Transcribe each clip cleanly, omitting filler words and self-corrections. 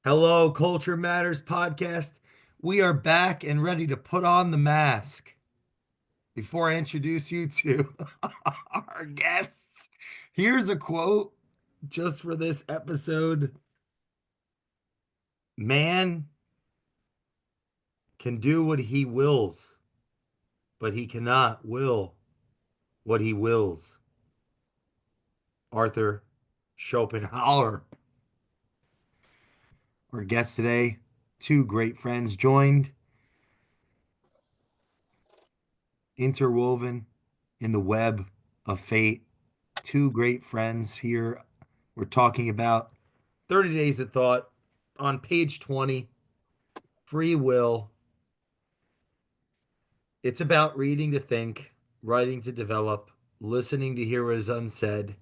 Hello, Culture Matters podcast. We are back and ready to put on the mask. Before I introduce you to our guests, here's a quote just for this episode. Man can do what he wills, but he cannot will what he wills. Arthur Schopenhauer. Our guests today, two great friends joined, interwoven in the web of fate. Two great friends here. We're talking about 30 Days of Thought on page 20, free will. It's about reading to think, writing to develop, listening to hear what is unsaid,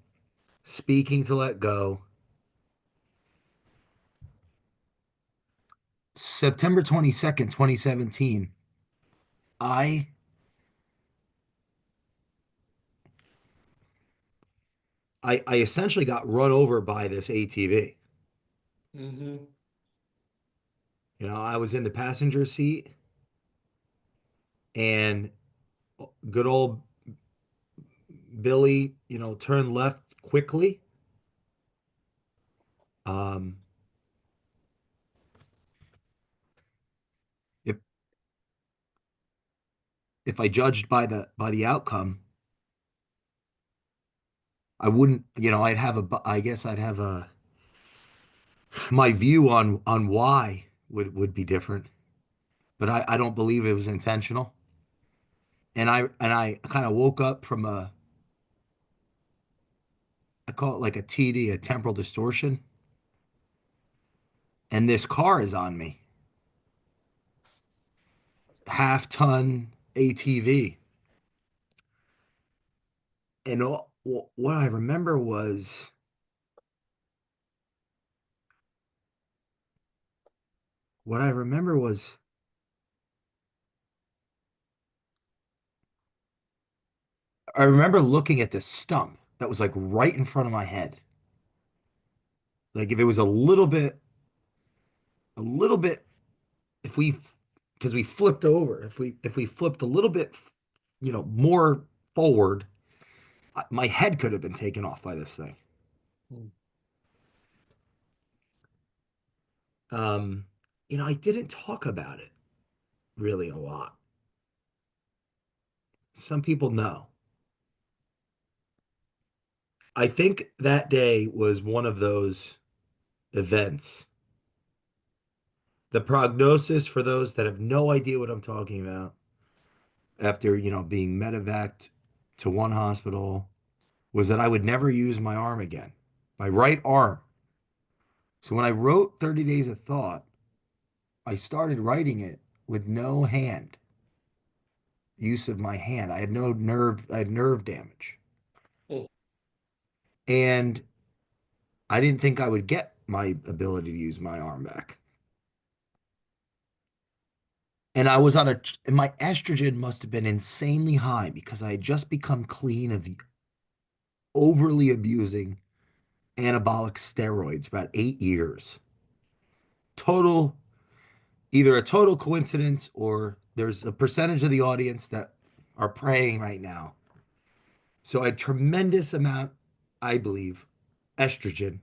speaking to let go. September 22nd, 2017. I I essentially got run over by this ATV. Mm-hmm. I was in the passenger seat and good old Billy, turned left quickly. Um, if if I judged by the outcome, I wouldn't, I guess I'd have my view on why would be different, but I don't believe it was intentional. And I kind of woke up from I call it like a TD, a temporal distortion, and this car is on me, half-ton ATV. And what I remember was what I remember was I remember looking at this stump that was like right in front of my head. Like if it was a little bit, if we, because we flipped over, if we flipped a little bit, more forward, my head could have been taken off by this thing. Um, I didn't talk about it really a lot. Some people know. I think that day was one of those events. The prognosis for those that have no idea what I'm talking about after, being medevaced to one hospital was that I would never use my arm again, my right arm. So when I wrote 30 Days of Thought, I started writing it with no use of my hand. I had nerve damage. Mm. And I didn't think I would get my ability to use my arm back. And I was and my estrogen must have been insanely high because I had just become clean of overly abusing anabolic steroids for about 8 years. Total, either a total coincidence or there's a percentage of the audience that are praying right now. So a tremendous amount, I believe, estrogen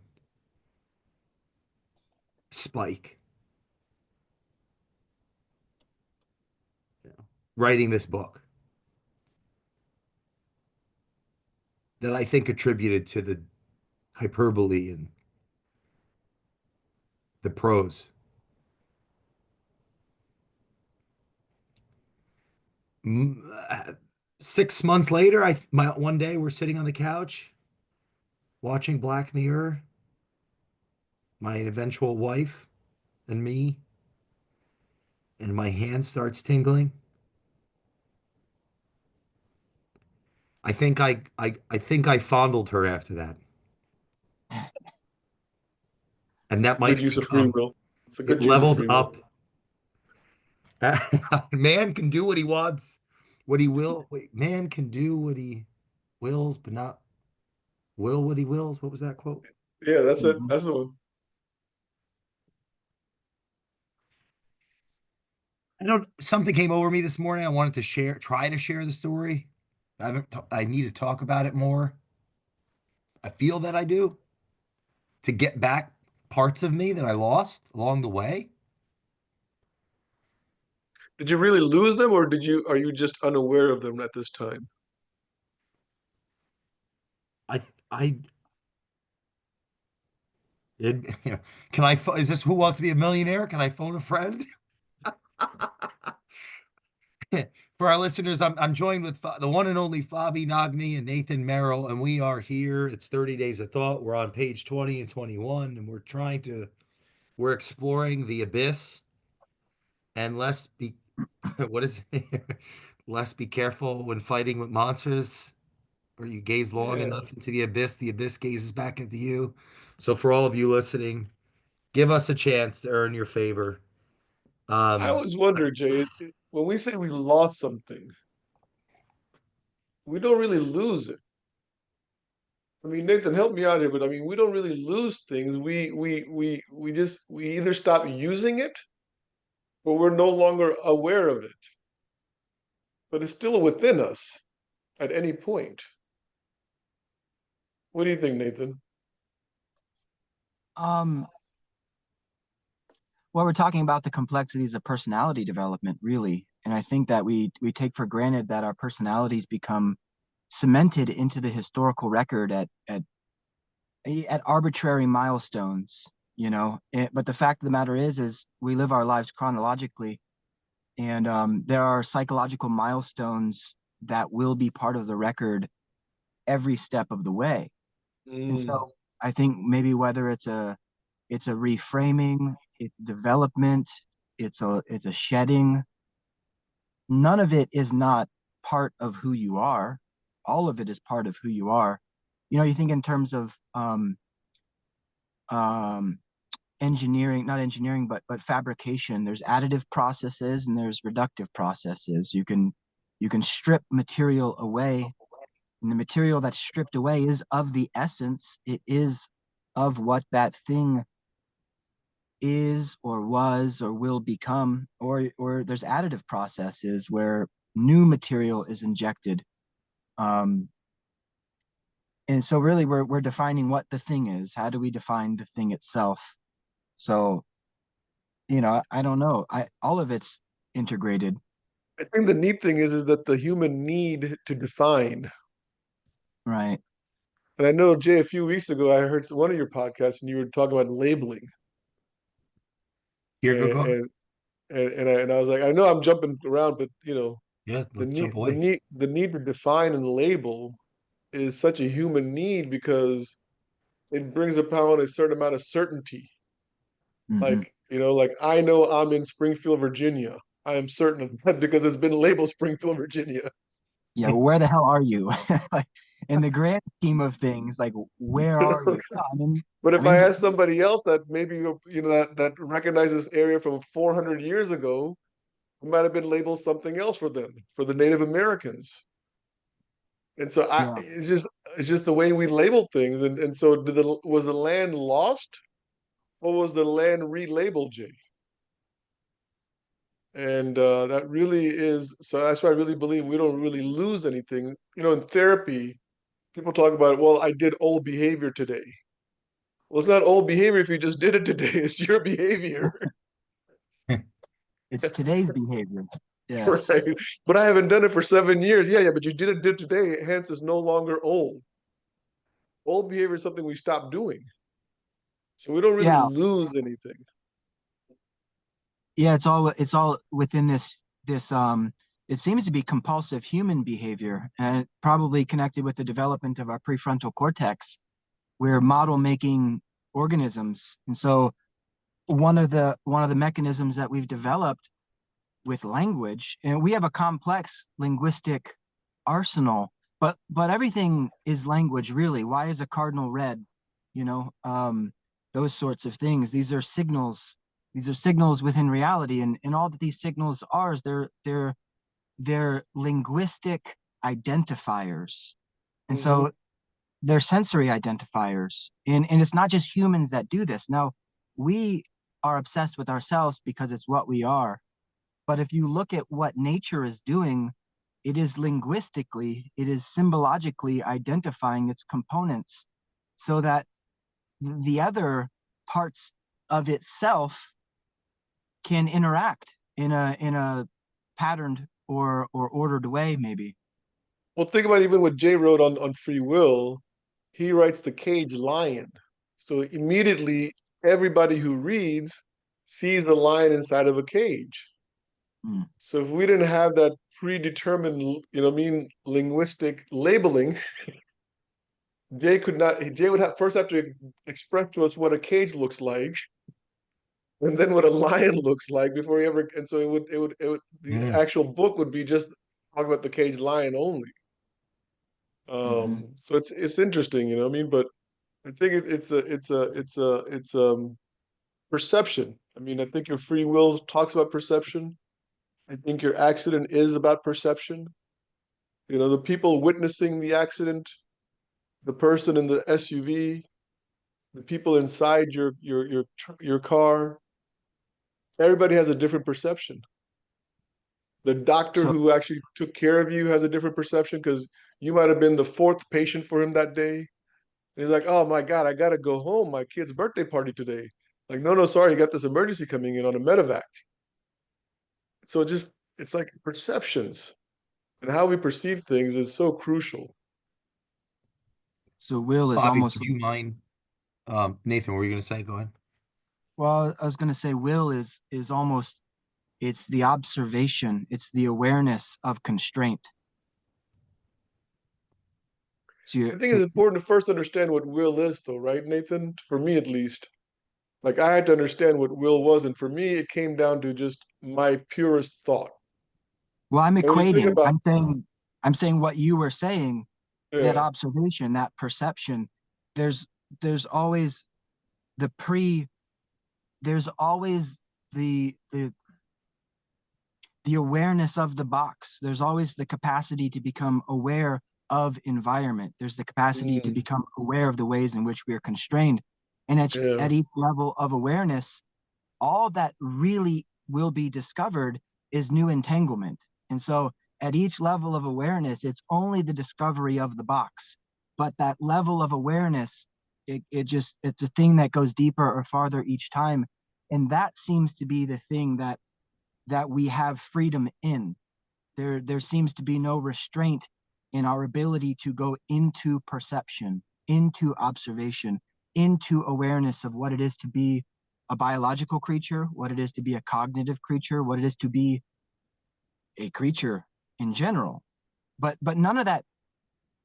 spike, writing this book that I think attributed to the hyperbole and the prose. 6 months later, my one day we're sitting on the couch watching Black Mirror, my eventual wife and me, and my hand starts tingling. I think I fondled her after that, and that It's a might good have use of free become will. It's a it good use of leveled free will. up. Man can do what he wants, what he will. Wait, man can do what he wills, but not will what he wills. What was that quote? Yeah, that's it. Mhm. That's the one. I don't, something came over me this morning. I wanted to try to share the story. I need to talk about it more. I feel that I do to get back parts of me that I lost along the way. Did you really lose them, or are you just unaware of them at this time? I, I, you know, can I, is this Who Wants to Be a Millionaire? Can I phone a friend? For our listeners, I'm joined with the one and only Fobby Naghmi and Nathan Merril, and we are here. It's 30 Days of Thought. We're on page 20 and 21, and we're exploring the abyss and less be, what is it? Less be careful when fighting with monsters, or you gaze long Yeah. enough into the abyss gazes back into you. So for all of you listening, give us a chance to earn your favor. I Um, always wonder, Jay, when we say we lost something, we don't really lose it. I mean, Nathan, help me out here, but I mean, we don't really lose things. We either stop using it or we're no longer aware of it. But it's still within us at any point. What do you think, Nathan? Um, well, we're talking about the complexities of personality development, really. And I think that we take for granted that our personalities become cemented into the historical record at arbitrary milestones, you know. But the fact of the matter is we live our lives chronologically, and there are psychological milestones that will be part of the record every step of the way. And Mm, so I think maybe whether it's a reframing, it's development, it's a shedding. None of it is not part of who you are. All of it is part of who you are. You know, you think in terms of um, engineering, not engineering, but fabrication. There's additive processes and there's reductive processes. You can strip material away, and the material that's stripped away is of the essence. It is of what that thing is or was or will become, or there's additive processes where new material is injected. um and so really we're defining what the thing is. How do we define the thing itself? So I don't know, I all of it's integrated. I think the neat thing is that the human need to define. Right. And I know, Jay, a few weeks ago, I heard one of your podcasts and you were talking about labeling. here, And, go. and, and I was like, I know I'm jumping around, but Yeah, the let's need, jump the away. need, the need to define and label is such a human need because it brings upon a certain amount of certainty. Hmm. Like I know I'm in Springfield, Virginia. I am certain of that because it's been labeled Springfield, Virginia. Yeah, where the hell are you? Like, in the grand scheme of things, like, where are you? Yeah, But I'm if I in ask somebody else that maybe that recognizes this area from 400 years ago, it might have been labeled something else for them, for the Native Americans. And so Yeah. it's just the way we label things. And so was the land lost or was the land relabeled, Jay? And that really is so. That's why I really believe we don't really lose anything. In therapy, people talk about, well, I did old behavior today. Well, it's not old behavior if you just did it today. It's your behavior, It's today's behavior. Yes. right? But I haven't done it for 7 years. Yeah, yeah, but you did it today. Hence, it's no longer old. Old behavior is something we stopped doing. So we don't really Yeah. lose anything. Yeah, it's all within this it seems to be compulsive human behavior, and probably connected with the development of our prefrontal cortex. We're model making organisms. And so one of the mechanisms that we've developed with language, and we have a complex linguistic arsenal, but everything is language, really. Why is a cardinal red? you know um those sorts of things. These are signals within reality, and all that these signals are is they're linguistic identifiers. And Hmm. so they're sensory identifiers, and it's not just humans that do this. Now, we are obsessed with ourselves because it's what we are. But if you look at what nature is doing, it is linguistically, it is symbologically identifying its components so that the other parts of itself can interact in a patterned or ordered way, maybe. Well, think about even what Jay wrote on free will. He writes the cage lion. So immediately everybody who reads sees the lion inside of a cage. Mm. So if we didn't have that predetermined, linguistic labeling, Jay would have first have to express to us what a cage looks like, and then what a lion looks like before he ever, and so the Mm. actual book would be just talk about the cage lion only. Hmm. So it's interesting, but I think it's perception. I mean, I think your free will talks about perception. I think your accident is about perception. The people witnessing the accident, the person in the SUV, the people inside your car, everybody has a different perception. The doctor So, who actually took care of you has a different perception because you might have been the fourth patient for him that day. And he's like, "Oh my God, I gotta go home. My kid's birthday party today." Like, no, no, sorry, you got this emergency coming in on a medevac. So it's like perceptions and how we perceive things is so crucial. so will is Bobby, almost, would you mind? Nathan, what were you going to say? Go ahead. well, I was going to say will is almost, it's the observation, it's the awareness of constraint. So I think it's important to first understand what will is, though, right, Nathan? For me, at least. Like I had to understand what will was, and for me, it came down to just my purest thought. well, I'm And when you think equating, about, I'm saying what you were saying, that yeah, observation, that perception, there's there's always the pre, there's always the the the awareness of the box. There's always the capacity to become aware of environment. There's the capacity to mm, become aware of the ways in which we are constrained. And yeah, at each level of awareness, all that really will be discovered is new entanglement. And so at each level of awareness, it's only the discovery of the box. But that level of awareness, it's a thing that goes deeper or farther each time. And that seems to be the thing that we have freedom in. There seems to be no restraint in our ability to go into perception, into observation, into awareness of what it is to be a biological creature, what it is to be a cognitive creature, what it is to be a creature in general. But none of that,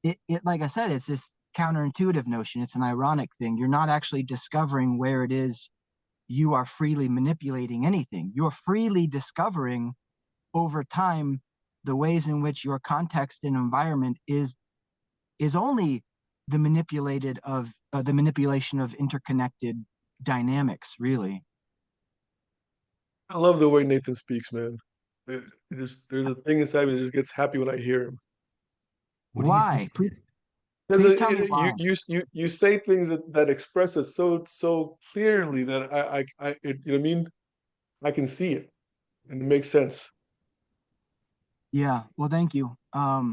it like I said, it's this counterintuitive notion. It's an ironic thing. You're not actually discovering where it is you are freely manipulating anything. You're freely discovering over time the ways in which your context and environment is only the manipulation of interconnected dynamics, really. I love the way Nathan speaks, man. There's a thing inside me that just gets happy when I hear him. What do you think Why? it is? Because Please tell me why. you say things that express it so clearly that you know what I mean? I can see it and it makes sense. Yeah, well, thank you. I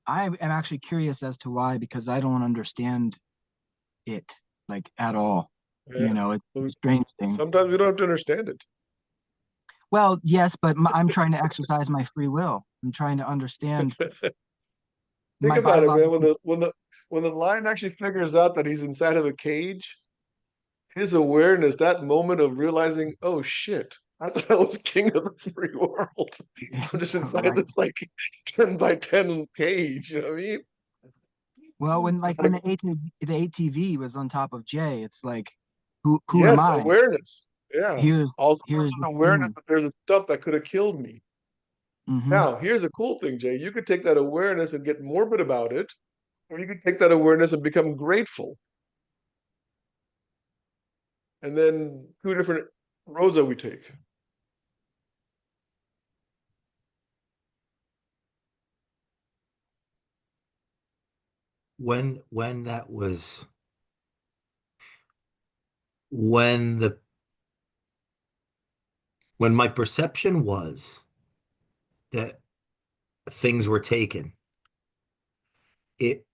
am actually curious as to why, because I don't understand it like at all. Yeah. It's a So strange thing. sometimes we don't have to understand it. Well, yes, but I'm trying to exercise my free will. I'm trying to understand Think my about it, man. When biological. the lion actually figures out that he's inside of a cage, his awareness, that moment of realizing, oh shit, I thought I was king of the free world. I'm just inside Right. this like 10 by 10 cage, you know what I mean? Well, It's when like, the ATV was on top of Jay, it's like, who am yes, I? awareness. Yeah. Here's Also here's the awareness thing. that there's a stuff that could have killed me. Hmm. Now, here's a cool thing, Jay. You could take that awareness and get morbid about it, or you could take that awareness and become grateful. And then two different roads that we take. When that was when the when my perception was that things were taken, it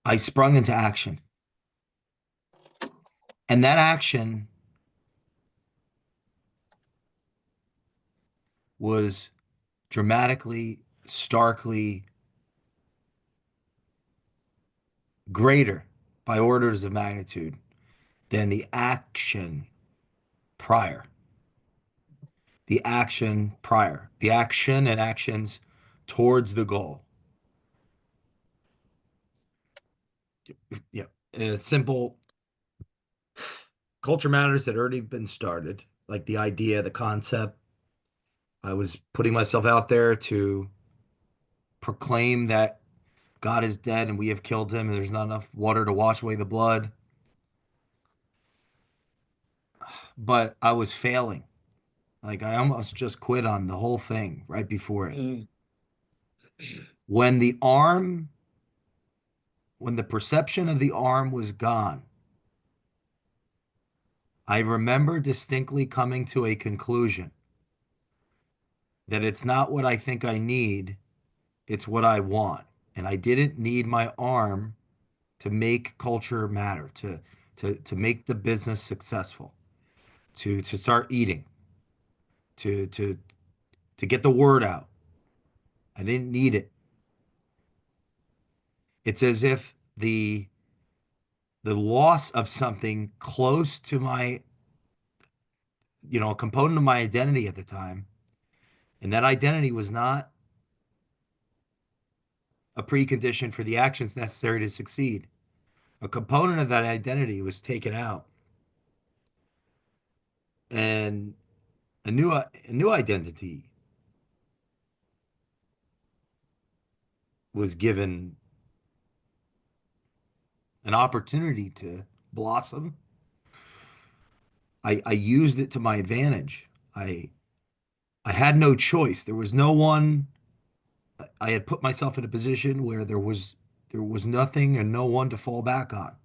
I sprung into action. And that action was dramatically, starkly greater by orders of magnitude than the action prior. The action prior, the action and actions towards the goal. In a simple culture matters had already been started, like the idea, the concept. I was putting myself out there to proclaim that God is dead and we have killed him and there's not enough water to wash away the blood. But I was failing. Like I almost just quit on the whole thing right before it. Mm. When when the perception of the arm was gone, I remember distinctly coming to a conclusion that it's not what I think I need, it's what I want. And I didn't need my arm to make culture matter, to make the business successful, to start eating, to to to get the word out. I didn't need it. It's as if the loss of something close to my, a component of my identity at the time, and that identity was not a precondition for the actions necessary to succeed. A component of that identity was taken out, and a new identity was given an opportunity to blossom. I used it to my advantage. I had no choice. There was no one. I had put myself in a position where there was nothing and no one to fall back on.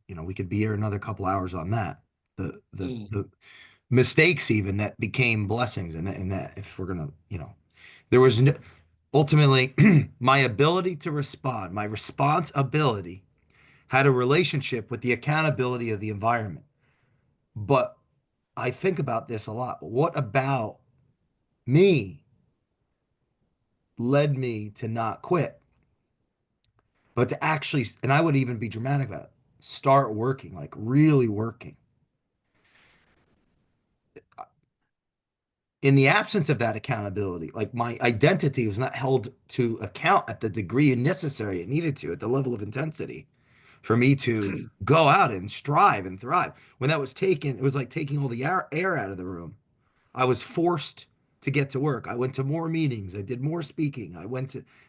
We could be here another couple hours on that. Mm. The mistakes even that became blessings, and that if we're gonna, there was no, ultimately my ability to respond, my response ability had a relationship with the accountability of the environment. But I think about this a lot. What about me led me to not quit, but to actually, and I would even be dramatic about it, start working, like really working. In the absence of that accountability, like my identity was not held to account at the degree necessary it needed to, at the level of intensity for me to go out and strive and thrive. When that was taken, it was like taking all the air out of the room. I was forced to get to work. I went to more meetings. I did more speaking.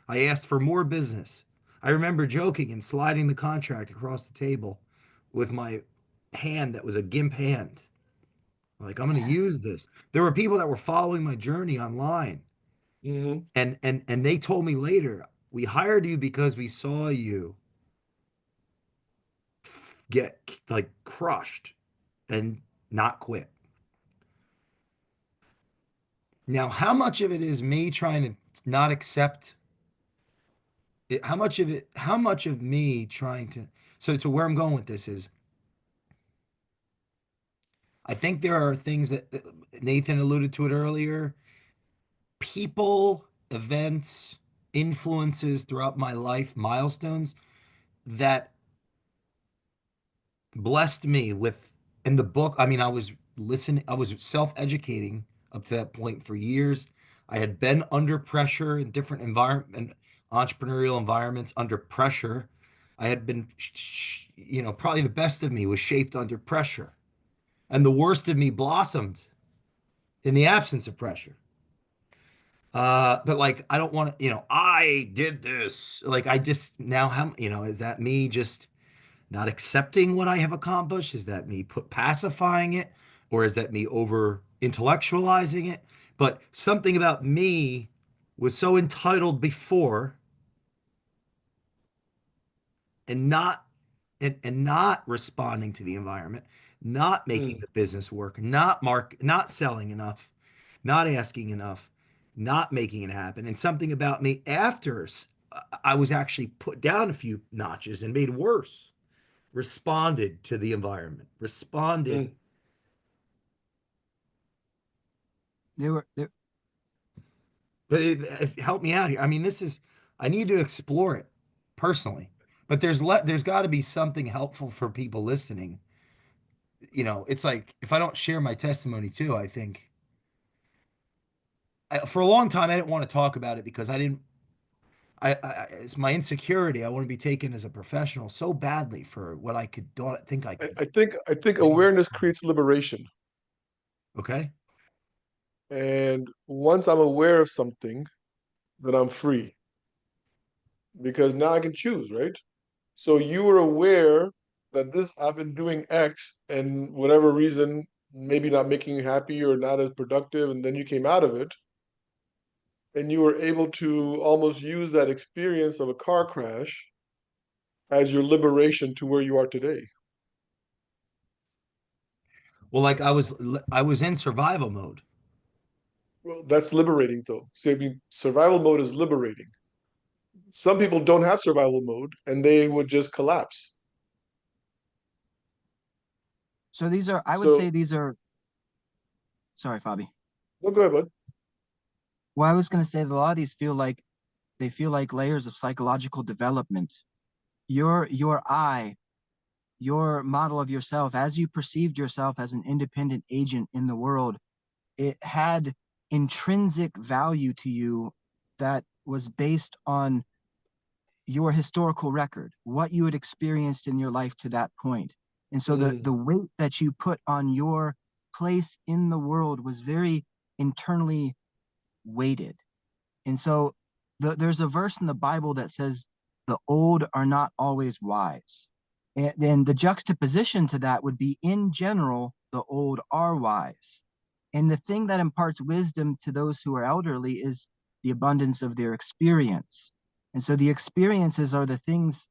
I asked for more business. I remember joking and sliding the contract across the table with my hand that was a gimp hand. Like, I'm going to use this. There were people that were following my journey online. Hmm. And they told me later, we hired you because we saw you get like crushed and not quit. Now, how much of it is me trying to not accept it? How much of me trying to, so where I'm going with this is, I think there are things that Nathan alluded to it earlier, people, events, influences throughout my life, milestones that blessed me with in the book. I mean, I was self-educating up to that point for years. I had been under pressure in different environment, entrepreneurial environments under pressure. I had been, probably the best of me was shaped under pressure, and the worst of me blossomed in the absence of pressure. But like, I don't want to, I did this. Like, I just now, how, is that me just not accepting what I have accomplished? Is that me pacifying it? Or is that me over intellectualizing it? But something about me was so entitled before and not and not responding to the environment not making Mm, the business work, not selling enough, not asking enough, not making it happen. And something about me after I was actually put down a few notches and made worse, responded to the environment, responded. mm. they But it helped me out here. I mean, I need to explore it personally. But there's got to be something helpful for people listening. It's like if I don't share my testimony too, I think for a long time I didn't want to talk about it because I didn't. It's my insecurity. I want to be taken as a professional so badly for what I could think I could I think bring. awareness creates liberation. Okay. And once I'm aware of something, then I'm free because now I can choose, right? So you were aware that this I've been doing X and whatever reason, maybe not making you happy or not as productive, and then you came out of it and you were able to almost use that experience of a car crash as your liberation to where you are today. Well, like I was in survival mode. Well, that's liberating though. See, I mean, survival mode is liberating. Some people don't have survival mode and they would just collapse. so these are I would So, say these are sorry, Fabi. no, go ahead, bud. Well, I was going to say that a lot of these feel like layers of psychological development. Your I, your model of yourself, as you perceived yourself as an independent agent in the world, it had intrinsic value to you that was based on your historical record, what you had experienced in your life to that point. And so Mm, the weight that you put on your place in the world was very internally weighted. And so there's a verse in the Bible that says the old are not always wise. And the juxtaposition to that would be in general, the old are wise. And the thing that imparts wisdom to those who are elderly is the abundance of their experience. And so the experiences are the things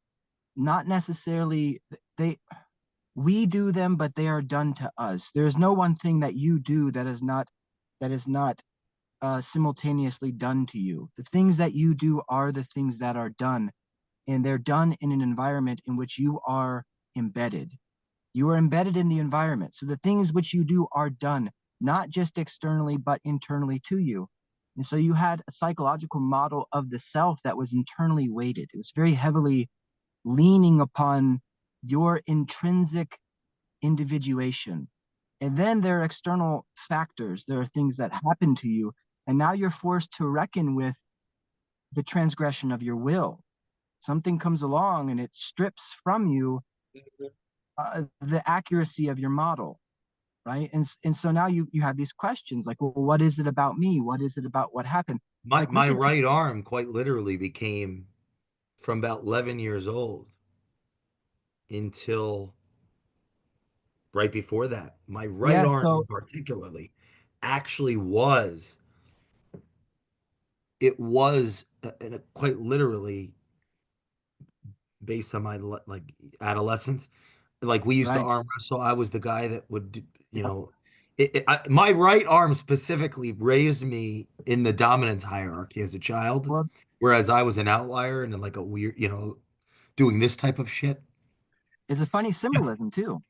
not necessarily they we do them, but they are done to us. There's no one thing that you do that is not simultaneously done to you. The things that you do are the things that are done, and they're done in an environment in which you are embedded. You are embedded in the environment. So the things which you do are done, not just externally, but internally to you. And so you had a psychological model of the self that was internally weighted. It was very heavily leaning upon your intrinsic individuation. And then there are external factors. There are things that happen to you. And now you're forced to reckon with the transgression of your will. Something comes along and it strips from you the accuracy of your model, right? And so now you have these questions like, well, what is it about me? What is it about what happened? My Like we my could take right arm quite literally became from about 11 years old until right before that. My right yeah. arm in So particularly actually it was quite literally based on my like adolescence. Like we used to right. arm wrestle. I was the guy that my right arm specifically raised me in the dominance hierarchy as a child, Well, whereas I was an outlier and like a weird, doing this type of shit. it's a funny symbolism too.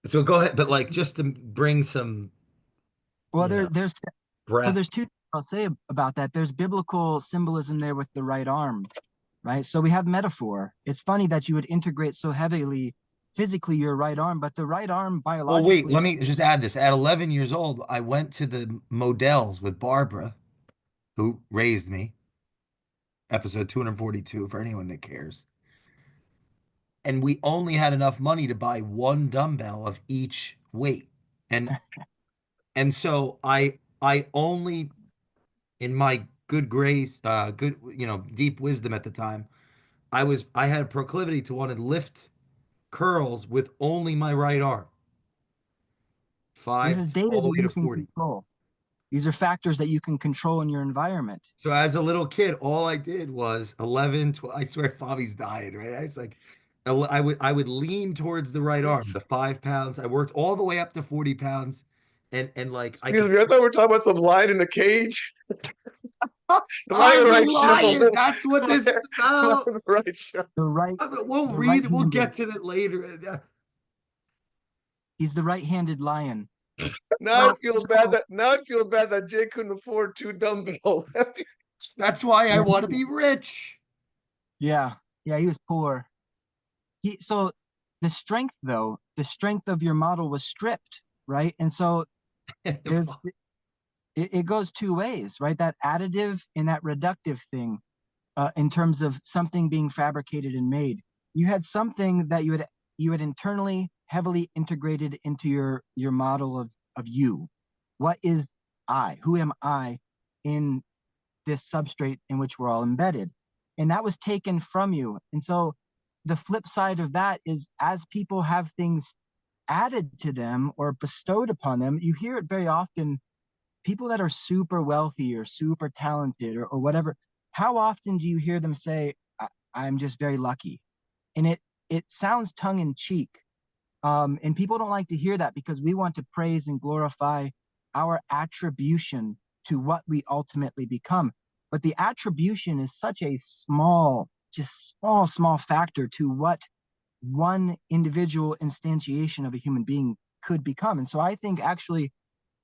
So go ahead, but like just to bring some, Well, you there know, there's so breath. there's two things I'll say about that. There's biblical symbolism there with the right arm, right? So we have metaphor. It's funny that you would integrate so heavily physically your right arm, but the right arm Well, wait, biologically, let me just add this. At 11 years old, I went to the Models with Barbara, who raised me, episode 242 for anyone that cares. And we only had enough money to buy one dumbbell of each weight. And so I only in my good grace, good, deep wisdom at the time, I had a proclivity to want to lift curls with only my right arm, this is data all the that way to you can 40. control. These are factors that you can control in your environment. So as a little kid, all I did was 11, 12, I swear Fobby's dying, right? I was like, I would lean towards the right arm, It's- the 5 pounds. I worked all the way up to 40 pounds, and like I Excuse could. me, I thought we were talking about some lion in a cage. Am I on I'm the the right show? lion. That's what Am this is I about. on the right show? The right, We'll the read. We'll right-handed. get to that later. He's the right-handed lion. Now I So, feel bad so that now I feel bad that Jay couldn't afford two dumbbells. That's why I yeah, want to be rich. yeah, yeah. He was poor. So the strength, though, the strength of your model was stripped, right? And so there's it goes two ways, right? That additive and that reductive thing, in terms of something being fabricated and made. You had something that you had internally heavily integrated into your model of you. What is I? Who am I in this substrate in which we're all embedded? And that was taken from you. And so the flip side of that is, as people have things added to them or bestowed upon them, you hear it very often. People that are super wealthy or super talented, or whatever, how often do you hear them say, I'm just very lucky? And it sounds tongue in cheek. And people don't like to hear that, because we want to praise and glorify our attribution to what we ultimately become. But the attribution is such a small, just small factor to what one individual instantiation of a human being could become. And so I think, actually,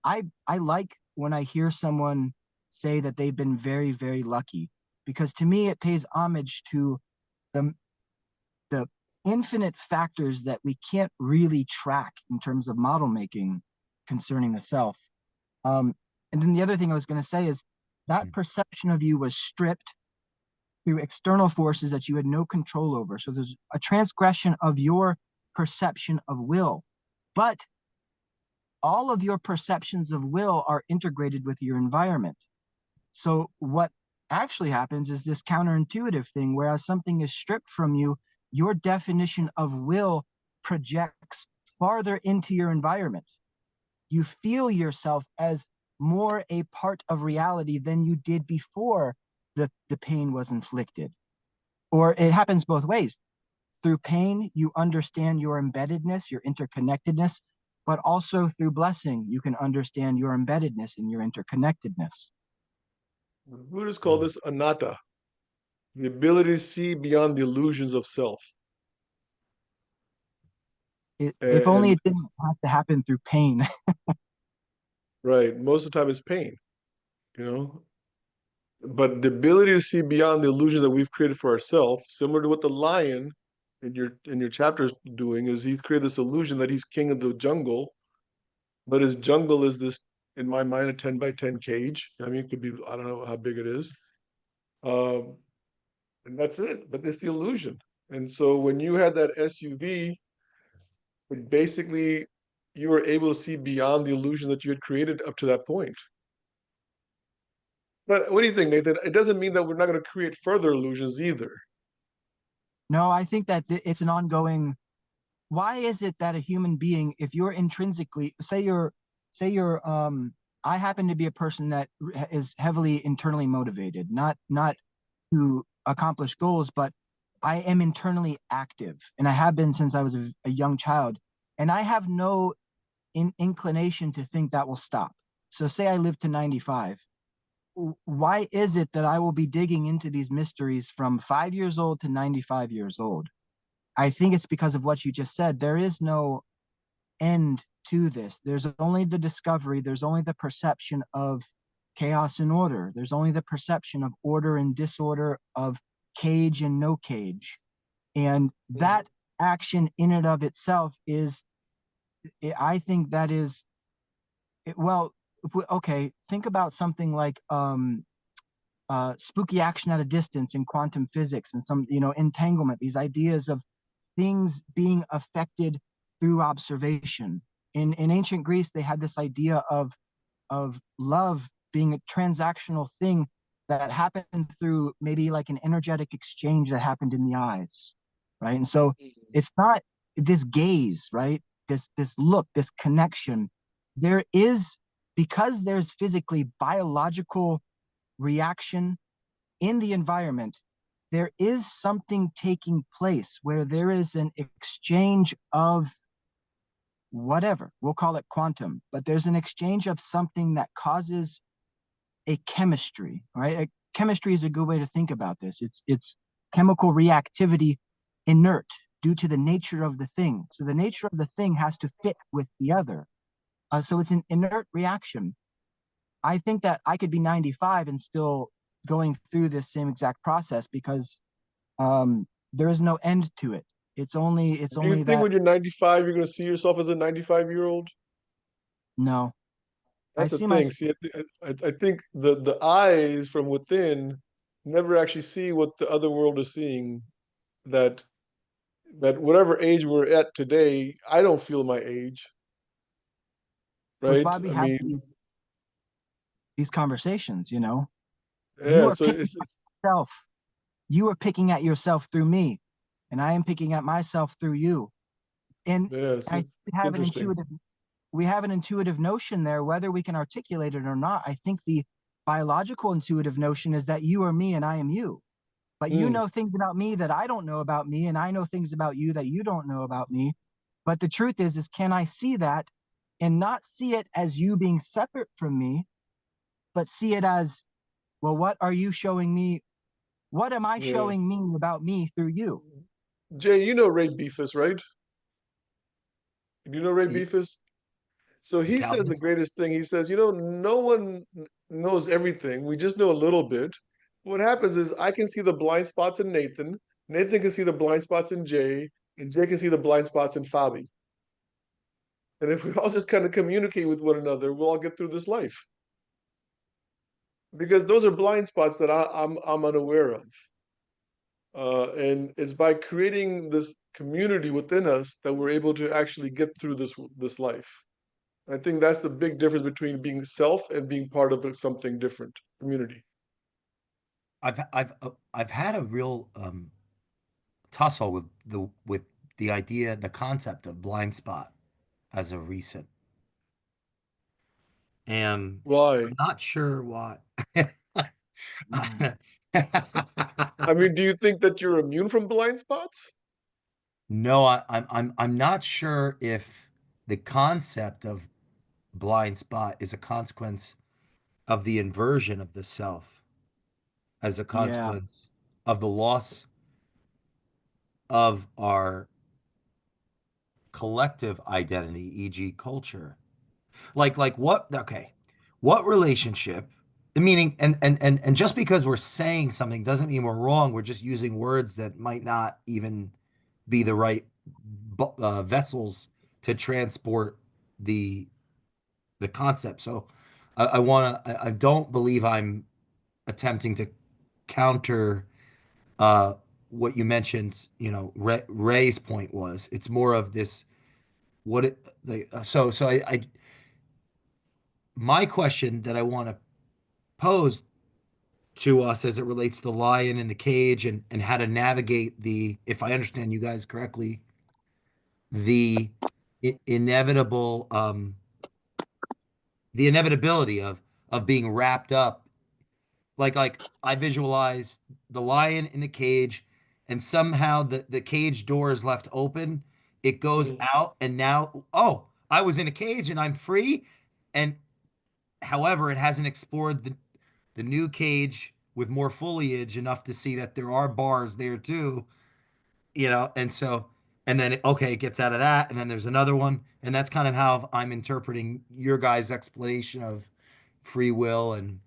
I like when I hear someone say that they've been very, very lucky, because to me it pays homage to the the infinite factors that we can't really track in terms of model making concerning the self. Um, and then the other thing I was going to say is that perception of you was stripped through external forces that you had no control over. So there's a transgression of your perception of will. But all of your perceptions of will are integrated with your environment. So what actually happens is this counterintuitive thing, whereas something is stripped from you, your definition of will projects farther into your environment. You feel yourself as more a part of reality than you did before the pain was inflicted. Or it happens both ways. Through pain, you understand your embeddedness, your interconnectedness, but also through blessing, you can understand your embeddedness and your interconnectedness. Buddhists call this anatta, the ability to see beyond the illusions of self. If only And it didn't have to happen through pain. right, most of the time it's pain, you know. But the ability to see beyond the illusion that we've created for ourselves, similar to what the lion in your chapter is doing, is he's created this illusion that he's king of the jungle, but his jungle is this, in my mind, a 10 by 10 cage. I mean, it could be, I don't know how big it is. Um, and that's it. But it's the illusion. And so when you had that SUV, it basically you were able to see beyond the illusion that you had created up to that point. But what do you think, Nathan? It doesn't mean that we're not going to create further illusions either. No, I think that it's an ongoing. Why is it that a human being, if you're intrinsically, say you're I happen to be a person that is heavily internally motivated, not to accomplish goals, but I am internally active, and I have been since I was a young child, and I have no inclination to think that will stop. So say I live to 95. Why is it that I will be digging into these mysteries from 5 years old to 95 years old? I think it's because of what you just said. There is no end to this. There's only the discovery, there's only the perception of chaos and order. There's only the perception of order and disorder, of cage and no cage. And that action in and of itself is, I think that is, well, okay, think about something like spooky action at a distance in quantum physics, and some, entanglement, these ideas of things being affected through observation. In ancient Greece, they had this idea of love being a transactional thing that happened through maybe like an energetic exchange that happened in the eyes, right? And so it's not this gaze, right? This look, this connection. There is, because there's physically biological reaction in the environment, there is something taking place where there is an exchange of whatever, we'll call it quantum, but there's an exchange of something that causes a chemistry, right? Chemistry is a good way to think about this. It's chemical reactivity inert due to the nature of the thing. So the nature of the thing has to fit with the other. So it's an inert reaction. I think that I could be 95 and still going through this same exact process because there is no end to it. It's Do you only think that when you're 95, you're going to see yourself as a 95-year-old? no, I That's the see thing. myself. See, I think the eyes from within never actually see what the other world is seeing. That that whatever age we're at today, I don't feel my age, Which right? why we I have mean, these conversations. You yeah. are So picking at yourself. You are picking at yourself through me, and I am picking at myself through you. And yeah. I think It's interesting. we have an intuitive notion there, whether we can articulate it or not. I think the biological intuitive notion is that you are me and I am you. But you Hmm. know things about me that I don't know about me, and I know things about you that you don't know about me. But the truth is can I see that and not see it as you being separate from me, but see it as, well, what are you showing me? What am I Yeah. showing me about me through you? Jay, you know Ray Beefus, right? Do you know Ray The Beefus? So he says the Calvinist. greatest thing. He says, no one knows everything. We just know a little bit. What happens is I can see the blind spots in Nathan. Nathan can see the blind spots in Jay, and Jay can see the blind spots in Fobby. And if we all just kind of communicate with one another, we'll all get through this life. Because those are blind spots that I'm unaware of. And it's by creating this community within us that we're able to actually get through this life. I think that's the big difference between being self and being part of something different community. I've had a real tussle with the idea, the concept of blind spot as of recent, and Why? I'm not sure why. Mm. I mean, do you think that you're immune from blind spots? No, I'm not sure if the concept of blind spot is a consequence of the inversion of the self, as a Yeah. consequence of the loss of our collective identity, e.g., culture. Like what? Okay, what relationship? Meaning, and just because we're saying something doesn't mean we're wrong. We're just using words that might not even be the right vessels to transport the the concept. So I want to. I don't believe I'm attempting to counter uh, what you mentioned. Ray's point was it's more of this. What it the so I my question that I want to pose to us as it relates to the lion in the cage and how to navigate if I understand you guys correctly, the inevitable the inevitability of being wrapped up. Like I visualize the lion in the cage, and somehow the cage door is left open. It goes Mm. out, and now, oh, I was in a cage and I'm free. And however, it hasn't explored the new cage with more foliage enough to see that there are bars there too, and so, and then okay, it gets out of that, and then there's another one, and that's kind of how I'm interpreting your guys' explanation of free will and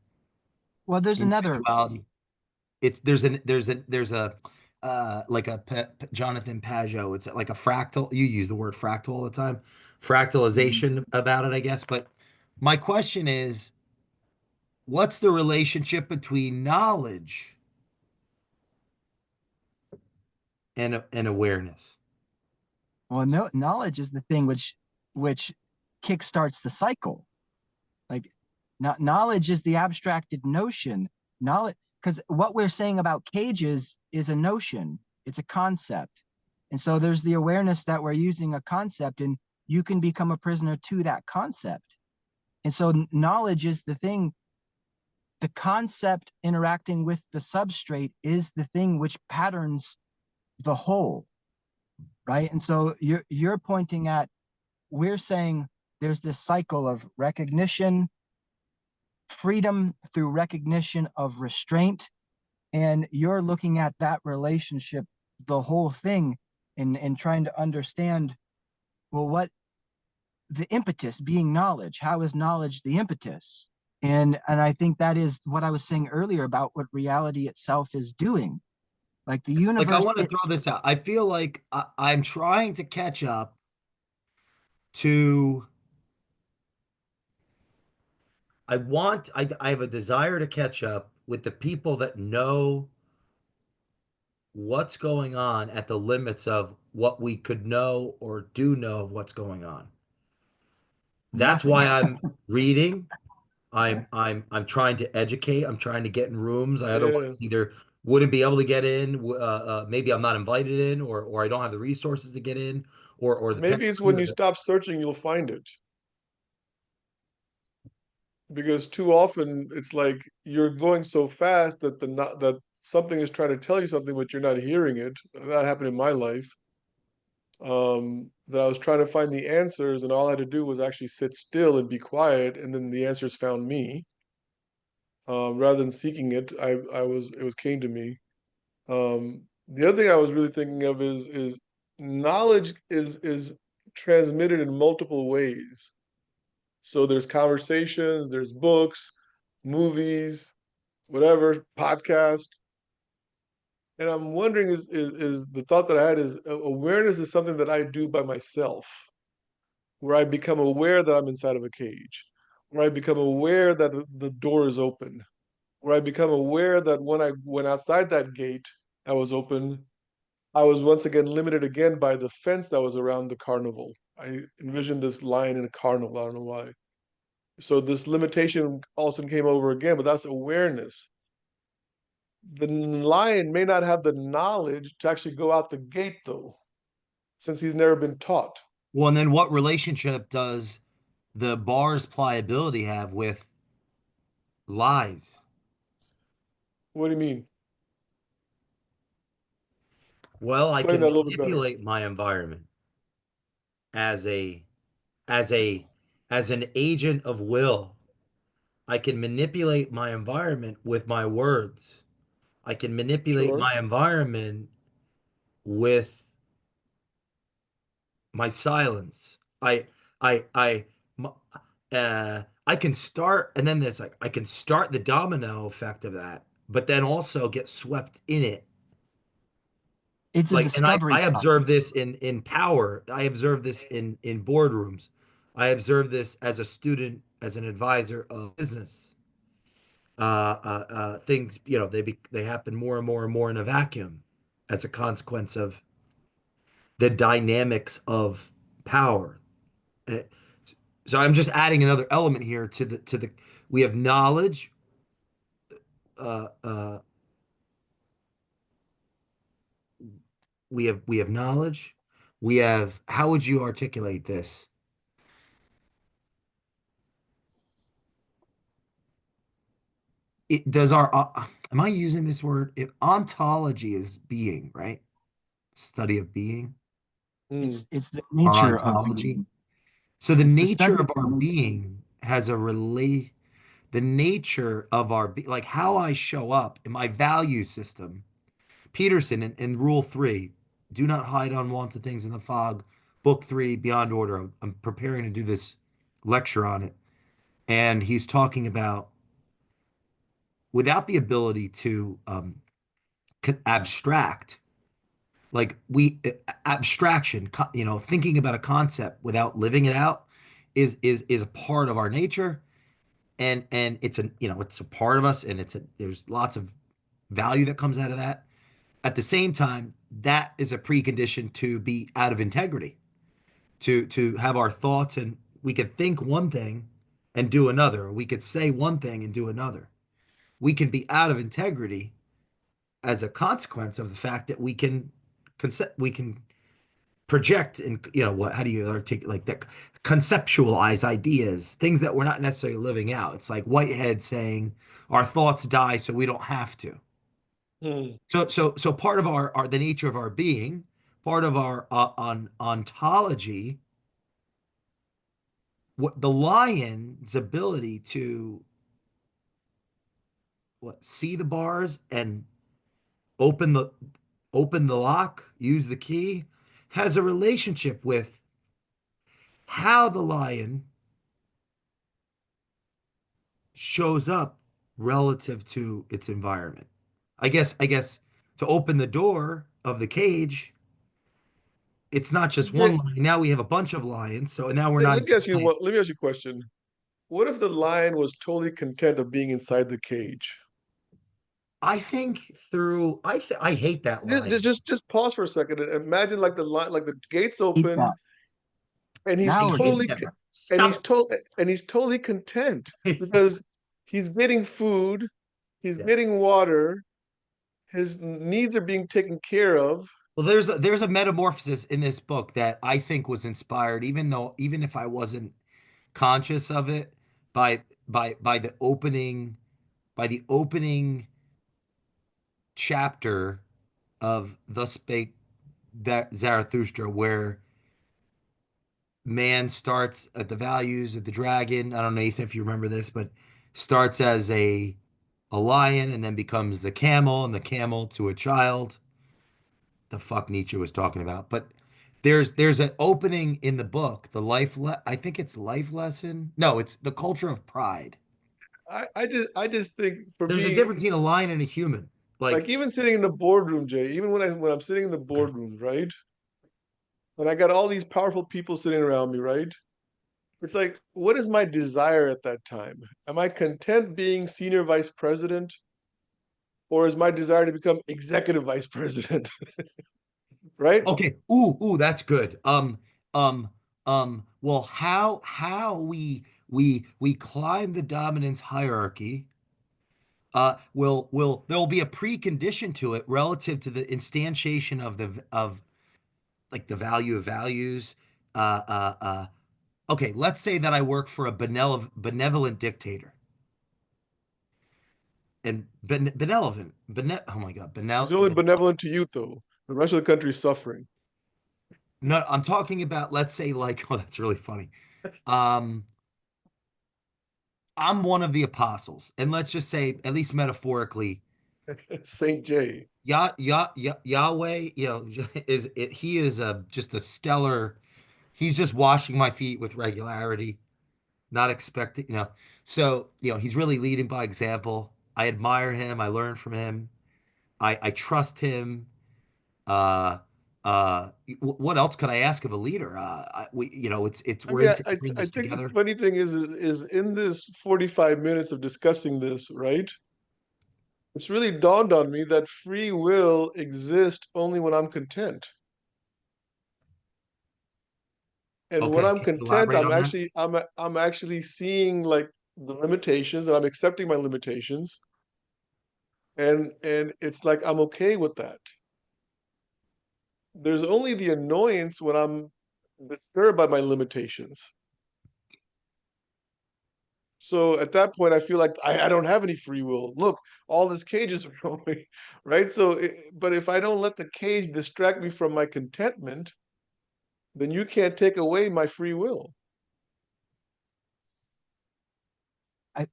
Well, there's another. individuality. There's a like a Jonathan Pageau. It's like a fractal. You use the word fractal all the time, Mm. fractalization about it, I guess. But my question is, what's the relationship between knowledge and awareness? Well, no, knowledge is the thing which kickstarts the cycle. Like, not knowledge is the abstracted notion. Knowledge, because what we're saying about cages is a notion. It's a concept, and so there's the awareness that we're using a concept, and you can become a prisoner to that concept. And so knowledge is the thing the concept interacting with the substrate is the thing which patterns the whole, right? And so you're pointing at, we're saying there's this cycle of recognition, freedom through recognition of restraint, and you're looking at that relationship, the whole thing, and trying to understand, well, what the impetus being knowledge, how is knowledge the impetus? And I think that is what I was saying earlier about what reality itself is doing. Like the Like I universe, want to it, throw this out. I feel like I'm trying to catch up to I have a desire to catch up with the people that know what's going on at the limits of what we could know or do know of what's going on. That's nothing. why I'm reading. Yeah. I'm trying to educate. I'm trying to get in rooms I Yeah. otherwise either wouldn't be able to get in. Maybe I'm not invited in, or I don't have the resources to get in, or the Maybe it's penetration when of you the. stop searching, you'll find it. Because too often it's like you're going so fast that the not that something is trying to tell you something, but you're not hearing it. That happened in my life. That I was trying to find the answers, and all I had to do was actually sit still and be quiet, and then the answers found me. Rather than seeking it, it was came to me. The other thing I was really thinking of is knowledge is transmitted in multiple ways. So there's conversations, there's books, movies, whatever, podcast. And I'm wondering is the thought that I had is awareness is something that I do by myself, where I become aware that I'm inside of a cage, where I become aware that the door is open, where I become aware that when I went outside that gate that was open, I was once again limited again by the fence that was around the carnival. I envisioned this lion in a carnival. I don't know why. So this limitation also came over again, but that's awareness. The lion may not have the knowledge to actually go out the gate, though, since he's never been taught. Well, and then what relationship does the bar's pliability have with lies? What do you mean? Well, I Explain that can a little bit better. manipulate my environment as a as a as an agent of will. I can manipulate my environment with my words. I can manipulate Sure. my environment with my silence. I can start, and then there's like I can start the domino effect of that, but then also get swept in it. It's a Like, and discovery I process. observe this in power. I observe this in boardrooms. I observe this as a student, as an advisor of business. Things, they happen more and more and more in a vacuum as a consequence of the dynamics of power. Uh, So I'm just adding another element here to the we have knowledge, uh, uh, we have knowledge, we have how would you articulate this? It does our am I using this word? If ontology is being, right? Study of being, Hmm. It's the our nature of ontology. being. So the It's the nature study of of our nature. being has a relate the nature of our like how I show up in my value system. Peterson in Rule 3, do not hide unwanted things in the fog. Book 3, Beyond Order. I'm preparing to do this lecture on it. And he's talking about without the ability to abstract, like abstraction, thinking about a concept without living it out is a part of our nature. And it's a part of us, and there's lots of value that comes out of that. At the same time, that is a precondition to be out of integrity, to have our thoughts, and we could think one thing and do another, or we could say one thing and do another. We can be out of integrity as a consequence of the fact that we can project and what, how do you articulate like that, conceptualize ideas, things that we're not necessarily living out. It's like Whitehead saying our thoughts die so we don't have to. Hmm. So part of our the nature of our being, part of our ontology, what the lion's ability to see the bars and open the lock, use the key, has a relationship with how the lion shows up relative to its environment. I guess to open the door of the cage, it's not just Okay, one lion. Now we have a bunch of lions. So now we're Nick, not let me ask you lion. what. Let me ask you a question. What if the lion was totally content of being inside the cage? I think through I hate that Just, lion. just, just pause for a second and imagine like the lion, like the gates Hate open, that. and he's I Now we're hate totally, talking. that. and he's Stop. told, and he's totally content because he's getting food, he's Yeah. getting water, his needs are being taken care of. Well, there's a metamorphosis in this book that I think was inspired, even if I wasn't conscious of it, by by the opening chapter of Thus Spake that Zarathustra, where man starts at the values of the dragon. I don't know, Nathan, if you remember this, but starts as a lion and then becomes the camel, and the camel to a child. The fuck Nietzsche was talking about. But there's an opening in the book, I think it's life lesson. No, it's the culture of pride. I just think for There's a me, difference between a lion and a human. like Like, even sitting in the boardroom, Jay, even when I'm sitting in the boardroom, right? When I got all these powerful people sitting around me, right? It's like, what is my desire at that time? Am I content being senior vice president, or is my desire to become executive vice president? Right? okay, ooh, that's good. Um, well, how we climb the dominance hierarchy, will there'll be a precondition to it relative to the instantiation of the of like the value of values. Uh, uh, uh, okay, let's say that I work for a benevolent dictator. And oh my God, He's only benevolent to you, though. The rest of the country is suffering. no, I'm talking about, let's say, like, oh, that's really funny. Um, I'm one of the apostles, and let's just say, at least metaphorically, Saint J. Yahweh, he is just a stellar. He's just washing my feet with regularity, not expecting, So, he's really leading by example. I admire him. I learn from him. I trust him. Uh, what else could I ask of a leader? I we're mean, in I this think the together. funny thing is in this 45 minutes of discussing this, right? It's really dawned on me that free will exists only when I'm content. And when Okay, I'm can you content, elaborate on that? I'm actually seeing like the limitations and I'm accepting my limitations. And it's like I'm okay with that. There's only the annoyance when I'm disturbed by my limitations. So at that point, I feel like I don't have any free will. Look, all these cages are going, right? But if I don't let the cage distract me from my contentment, then you can't take away my free will. I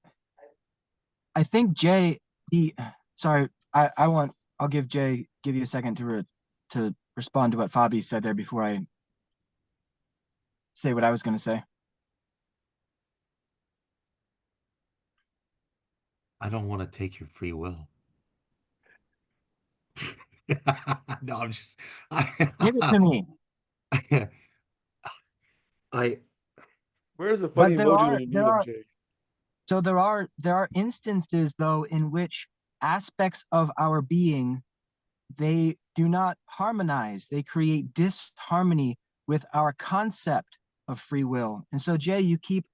I think Jay, the sorry, I'll give you a second to respond to what Fabi said there before I say what I was going to say. I don't want to take your free will. No, I'm just Give it to me. I Where's the funny But emoji when you need them, Jay? there are instances though in which aspects of our being, they do not harmonize. They create disharmony with our concept of free will. And so, Jay, you keep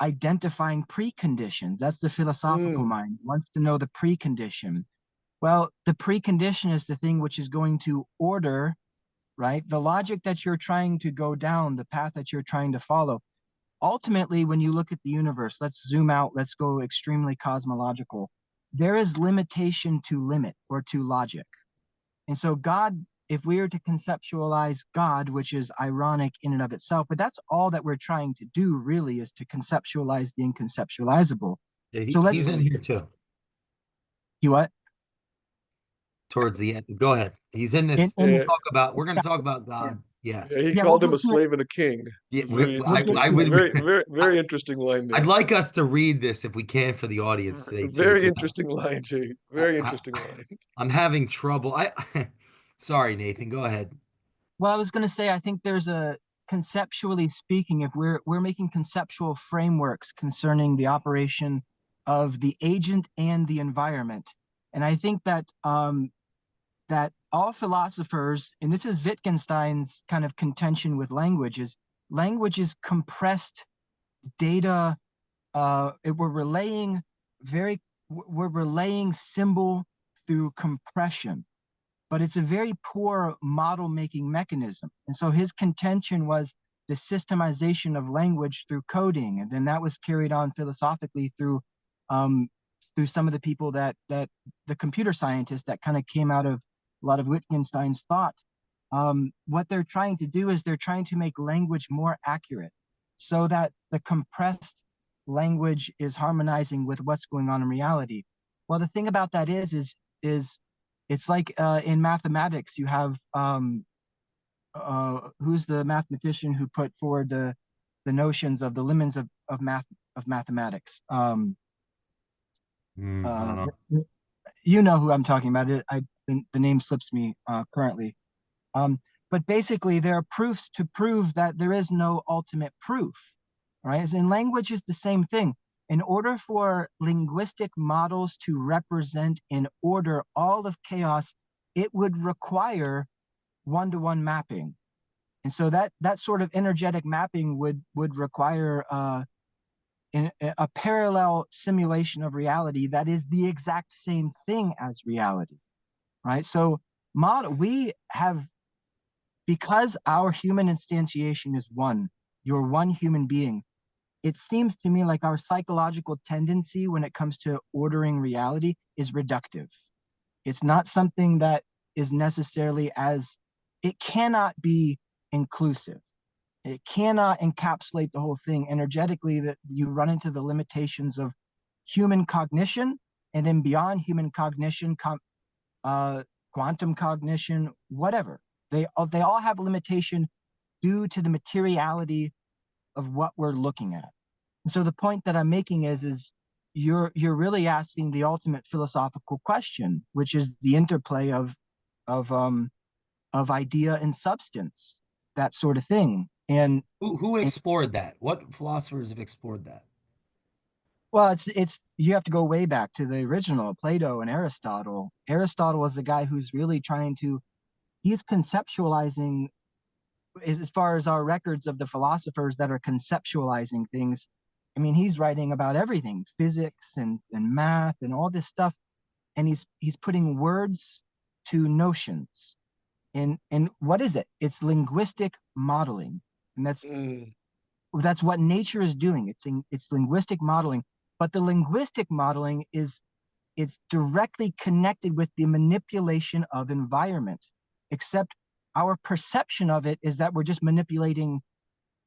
identifying preconditions. That's the philosophical Mm, mind, wants to know the precondition. Well, the precondition is the thing which is going to order right? The logic that you're trying to go down, the path that you're trying to follow. Ultimately, when you look at the universe, let's zoom out, let's go extremely cosmological. There is limitation to limit or to logic. And so God, if we were to conceptualize God, which is ironic in and of itself, but that's all that we're trying to do really, is to conceptualize the inconceptualizable. Yeah, So let's he's in here too. you what? Towards the end. Go ahead. He's in In, this. in Yeah, We're going to talk about yeah, God. Yeah. yeah. He yeah, we'll called him get a to it. slave and a king. Yeah. It was very We'll get interesting. I to it. would, Very, very, I, very interesting line I'd there. like us to read this if we can for the audience today too, Very because interesting line, Jay. I, Very I, interesting line. I'm having trouble. Sorry, Nathan, go ahead. Well, I was going to say, I think there's a, conceptually speaking, if we're making conceptual frameworks concerning the operation of the agent and the environment, and I think that that all philosophers, and this is Wittgenstein's kind of contention with language is compressed data. We're relaying symbol through compression, but it's a very poor model making mechanism. And so his contention was the systemization of language through coding, and then that was carried on philosophically um, through some of the people that the computer scientists that kind of came out of a lot of Wittgenstein's thought. What they're trying to do is they're trying to make language more accurate, so that the compressed language is harmonizing with what's going on in reality. Well, the thing about that is it's like in mathematics, you have who's the mathematician who put forward the notions of the limits of mathematics. I don't Uh, know. you know who I'm talking about. The name slips me currently. Um, but basically, there are proofs to prove that there is no ultimate proof, right? And language is the same thing. In order for linguistic models to represent and order all of chaos, it would require one-to-one mapping. And so that sort of energetic mapping would require a parallel simulation of reality that is the exact same thing as reality, right? So we have, because our human instantiation is one, you're one human being. It seems to me like our psychological tendency when it comes to ordering reality is reductive. It's not something that is necessarily as, it cannot be inclusive. It cannot encapsulate the whole thing energetically, that you run into the limitations of human cognition, and then beyond human cognition, quantum cognition, whatever. They all have limitation due to the materiality of what we're looking at. And so the point that I'm making is you're really asking the ultimate philosophical question, which is the interplay of idea and substance, that sort of thing. Who And explored that? What philosophers have explored that? well, it's you have to go way back to the original Plato and Aristotle. Aristotle was the guy who's really trying to, he's conceptualizing, as far as our records of the philosophers that are conceptualizing things. I mean, he's writing about everything, physics and math and all this stuff, and he's putting words to notions. And what is it? It's linguistic modeling, and Mm. that's what nature is doing. It's linguistic modeling, but the linguistic modeling is, it's directly connected with the manipulation of environment, except our perception of it is that we're just manipulating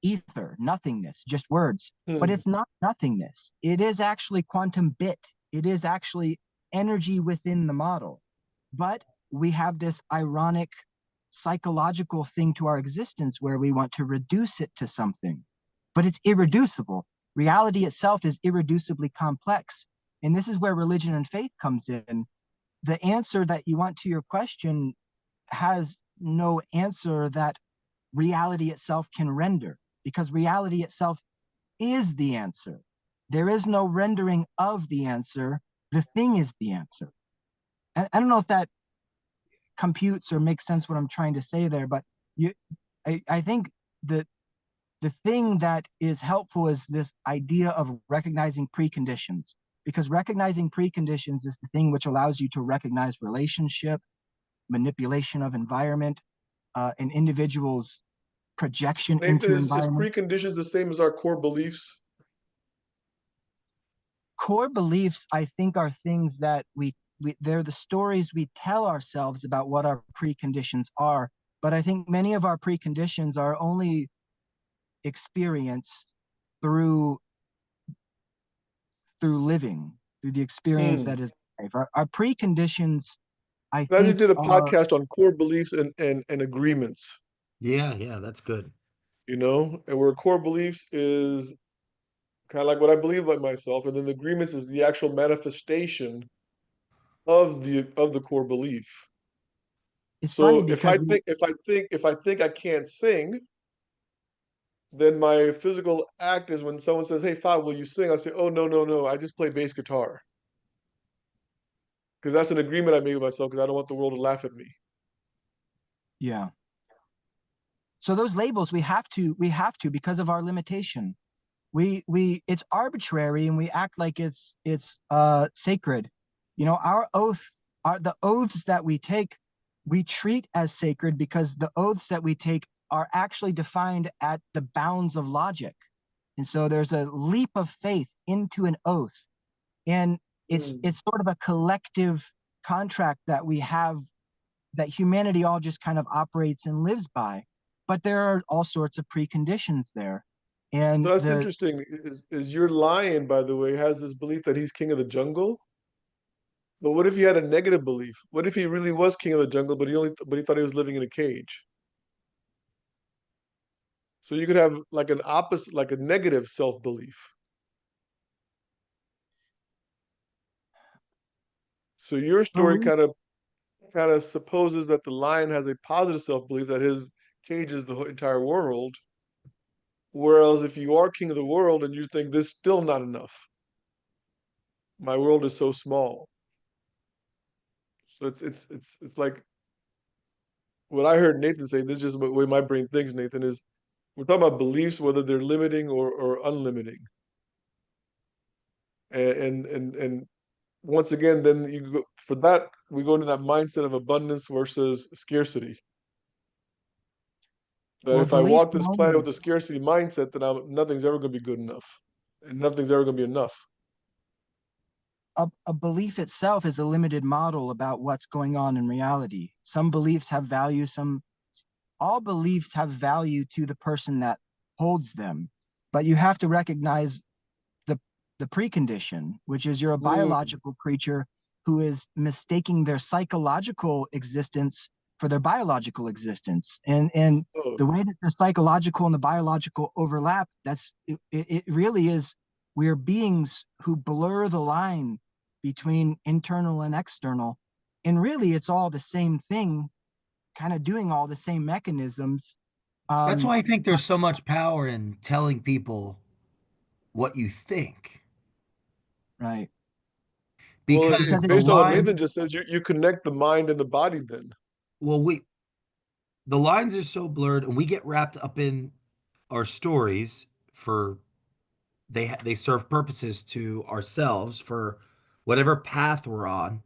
ether, nothingness, just words. But Mm. it's not nothingness. It is actually quantum bit. It is actually energy within the model. But we have this ironic psychological thing to our existence where we want to reduce it to something, but it's irreducible. Reality itself is irreducibly complex. And this is where religion and faith comes in. The answer that you want to your question has no answer that reality itself can render, because reality itself is the answer. There is no rendering of the answer. The thing is the answer. And I don't know if that computes or makes sense what I'm trying to say there, but you, I think that the thing that is helpful is this idea of recognizing preconditions, because recognizing preconditions is the thing which allows you to recognize relationship, manipulation of environment. an individual's projection Nathan, into is environment. preconditions the same as our core beliefs? Core beliefs, I think, are things that they're the stories we tell ourselves about what our preconditions are. But I think many of our preconditions are only experienced through living, through the experience Hmm. that is life. Our preconditions, I Glad you think, did a are podcast on core beliefs and agreements, Yeah, yeah, that's good. and where core beliefs is kind of like what I believe about myself, and then the agreements is the actual manifestation of the core belief. it's funny So if because I think I can't sing, then my physical act is when someone says, "Hey, Fab, will you sing?" I say, "Oh, no, no, no, I just play bass guitar." Because that's an agreement I made with myself because I don't want the world to laugh at me. yeah. So those labels we have to because of our limitation. We it's arbitrary and we act like it's sacred. Our oath, the oaths that we take, we treat as sacred because the oaths that we take are actually defined at the bounds of logic. And so there's a leap of faith into an oath. And Hmm. it's sort of a collective contract that we have, that humanity all just kind of operates and lives by. But there are all sorts of preconditions there. So And that's the interesting. Is your lion, by the way, has this belief that he's king of the jungle? But what if he had a negative belief? What if he really was king of the jungle, but he thought he was living in a cage? So you could have like an opposite, like a negative self-belief. So your story belief, kind of supposes that the lion has a positive self-belief that his cage is the entire world. Whereas if you are king of the world and you think this is still not enough, my world is so small. So it's like what I heard Nathan say. This is just the way my brain thinks. Nathan is we're talking about beliefs, whether they're limiting or unlimiting, and once again, then for that we go into that mindset of abundance versus scarcity. That well, if I belief walk can this planet only with a scarcity mindset, then nothing's ever going to be good enough, and nothing's ever going to be enough. a belief itself is a limited model about what's going on in reality. Some beliefs have value, some all beliefs have value to the person that holds them. But you have to recognize the the precondition, which is you're a Mm. biological creature who is mistaking their psychological existence for their biological existence. And Oh, the way that the psychological and the biological overlap, it really is, we're beings who blur the line between internal and external. And really it's all the same thing, kind of doing all the same mechanisms. That's Um, why I think there's so much power in telling people what you think, right. well, because Because the based on what lines, Nathan just says, you connect the mind and the body. Then well, the lines are so blurred, and we get wrapped up in our stories for they serve purposes to ourselves for whatever path we're on.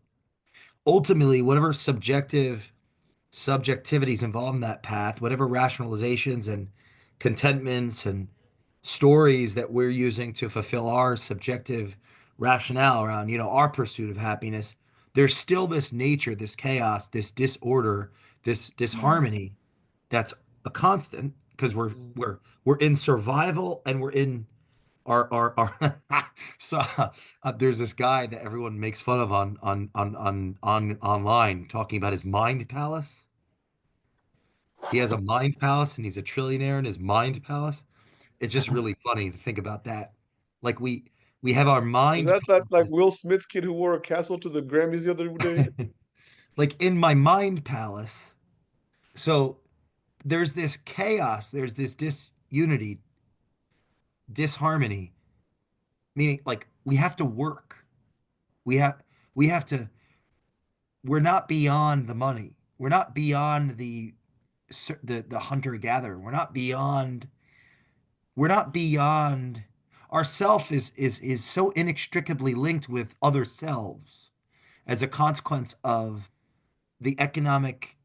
Ultimately, whatever subjectivities involved in that path, whatever rationalizations and contentments and stories that we're using to fulfill our subjective rationale around, our pursuit of happiness, there's still this nature, this chaos, this disorder, this right. disharmony that's a constant because we're in survival and we're in our so there's this guy that everyone makes fun of on online talking about his mind palace. He has a mind palace and he's a trillionaire in his mind palace. It's just really funny to think about that. Like we have our is mind that like palaces. Will Smith's kid who wore a castle to the Grammys the other day? Like in my mind palace. So there's this chaos, there's this disunity, disharmony, meaning like we have to work. We have we have to we're not beyond the money. We're not beyond the hunter gatherer. We're not beyond our self is so inextricably linked with other selves as a consequence of the economic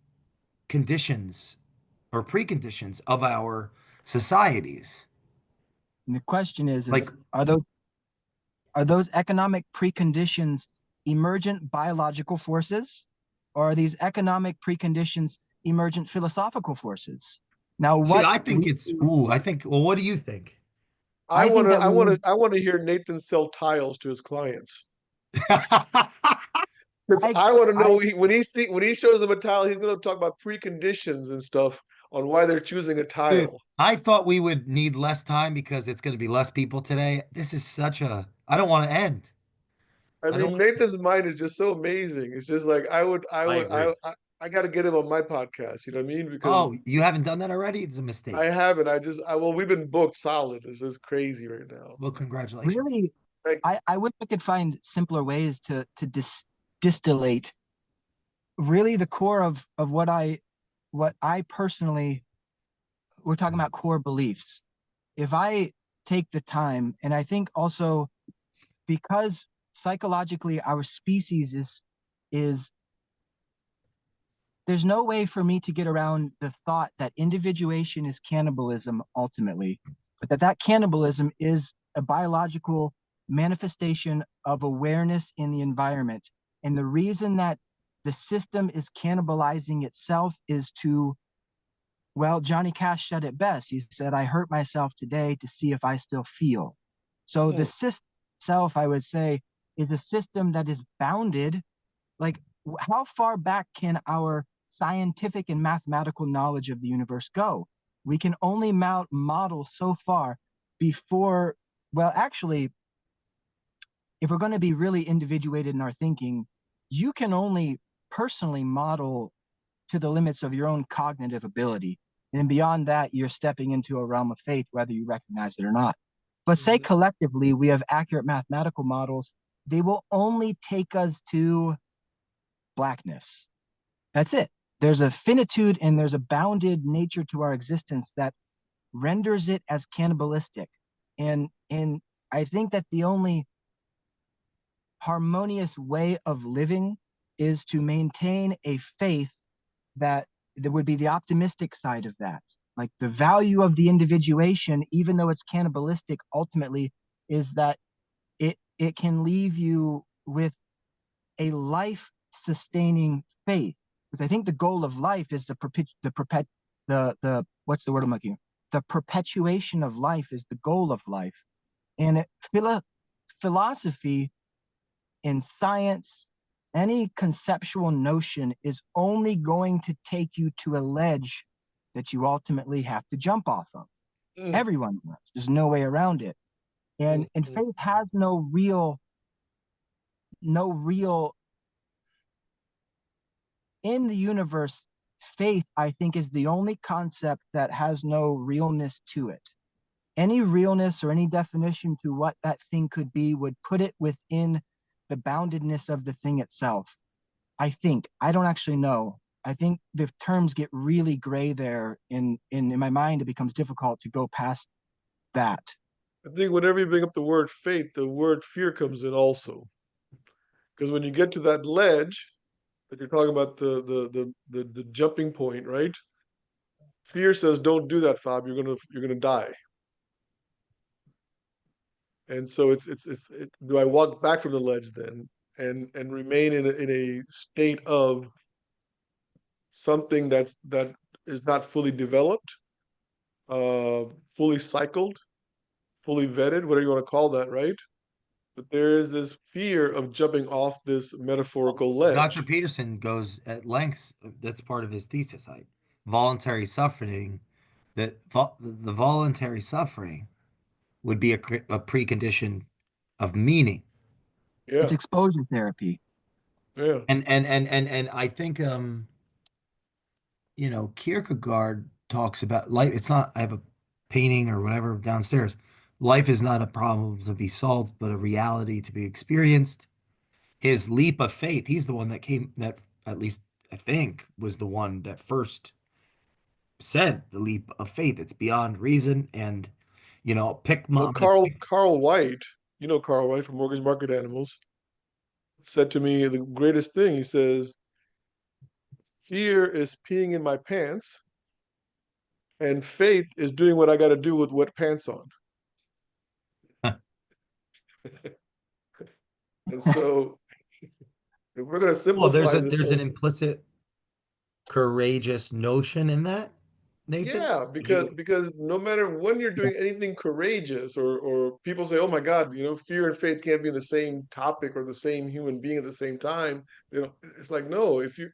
conditions or preconditions of our societies. And the question Like, is are those economic preconditions emergent biological forces, or are these economic preconditions emergent philosophical forces? Now, see, what I think we it's, ooh, I think, well, what do you think? I think that we would I want to hear Nathan sell tiles to his clients. Because I I want to know I when he shows them a tile, he's going to talk about preconditions and stuff on why they're choosing a Dude, tile. I thought we would need less time because it's going to be less people today. This is such a, I don't want to end. I I don't mean, want to, Nathan's mind is just so amazing. It's just like I agree. I got to get him on my podcast. You know what I mean? Because Oh, you haven't done that already? It's a I mistake. haven't. Well, we've been booked solid. This is crazy right now. Well, congratulations. really Like, I wish I could find simpler ways to distillate really the core of what I personally, we're talking about core beliefs. If I take the time, and I think also because psychologically our species is there's no way for me to get around the thought that individuation is cannibalism ultimately, but that cannibalism is a biological manifestation of awareness in the environment. And the reason that the system is cannibalizing itself is to, well, Johnny Cash said it best. He said, I hurt myself today to see if I still feel. So the hmm, system itself, I would say, is a system that is bounded. Like, how far back can our scientific and mathematical knowledge of the universe go? We can only model so far before, well, actually, if we're going to be really individuated in our thinking, you can only personally model to the limits of your own cognitive ability. And beyond that, you're stepping into a realm of faith, whether you recognize it or not. But say hmm. collectively, we have accurate mathematical models, they will only take us to blackness. That's it. There's a finitude and there's a bounded nature to our existence that renders it as cannibalistic. And I think that the only harmonious way of living is to maintain a faith that there would be the optimistic side of that. Like the value of the individuation, even though it's cannibalistic, ultimately is that it can leave you with a life sustaining faith. Because I think the goal of life is the what's the word I'm looking for? The perpetuation of life is the goal of life. And philosophy in science, any conceptual notion is only going to take you to a ledge that you ultimately have to jump off of. Mm, Everyone does. There's no way around it. mm, And mm. faith has no real in the universe. Faith, I think, is the only concept that has no realness to it. Any realness or any definition to what that thing could be would put it within the boundedness of the thing itself. I think. I don't actually know. I think the terms get really gray there. In my mind, it becomes difficult to go past that. I think whenever you bring up the word faith, the word fear comes in also. Because when you get to that ledge that you're talking about, the jumping point, right? Fear says, "Don't do that, Fob. You're gonna die." And so do I walk back from the ledge then and remain in a state of something that is not fully developed, uh, fully cycled, fully vetted, whatever you want to call that, right? But there is this fear of jumping off this metaphorical Dr. ledge. Peterson goes at lengths, that's part of his thesis, voluntary suffering, the voluntary suffering would be a precondition of meaning. It's Yeah, exposure therapy. yeah. And I think Kierkegaard talks about life. It's not, I have a painting or whatever downstairs. Life is not a problem to be solved, but a reality to be experienced. His leap of faith, he's the one that at least I think was the one that first said the leap of faith. It's beyond reason. And, pick Well, mom. Carl White, you know Carl White from Morgan's Market Animals, said to me the greatest thing. He says, "Fear is peeing in my pants, and faith is doing what I got to do with wet pants on. And so, if we're going to Well, simplify this there's an whole, implicit courageous notion in that, Nathan. yeah, Would you? because no matter when you're doing anything courageous, or people say, "Oh my God, fear and faith can't be in the same topic or the same human being at the same time." It's like, no, if you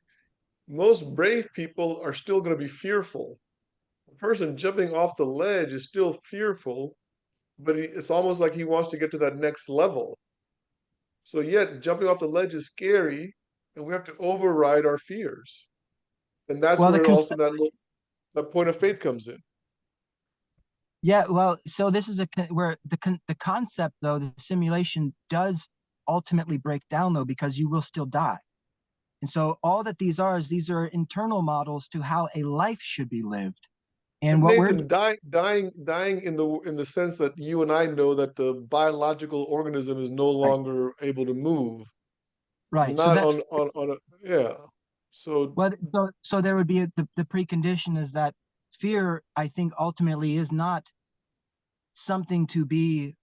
most brave people are still going to be fearful. A person jumping off the ledge is still fearful, but it's almost like he wants to get to that next level. So yet jumping off the ledge is scary, and we have to override our fears. And that's Well, where also that point of faith comes in. yeah, well, so this is where the concept though, the simulation does ultimately break down though, because you will still die. And so all that these are is these are internal models to how a life should be lived. But And what we're Nathan, dying in the sense that you and I know that the biological organism is no right, longer able to move, right. So not that's on a, yeah. So well, so there would be the precondition is that fear, I think, ultimately is not something to be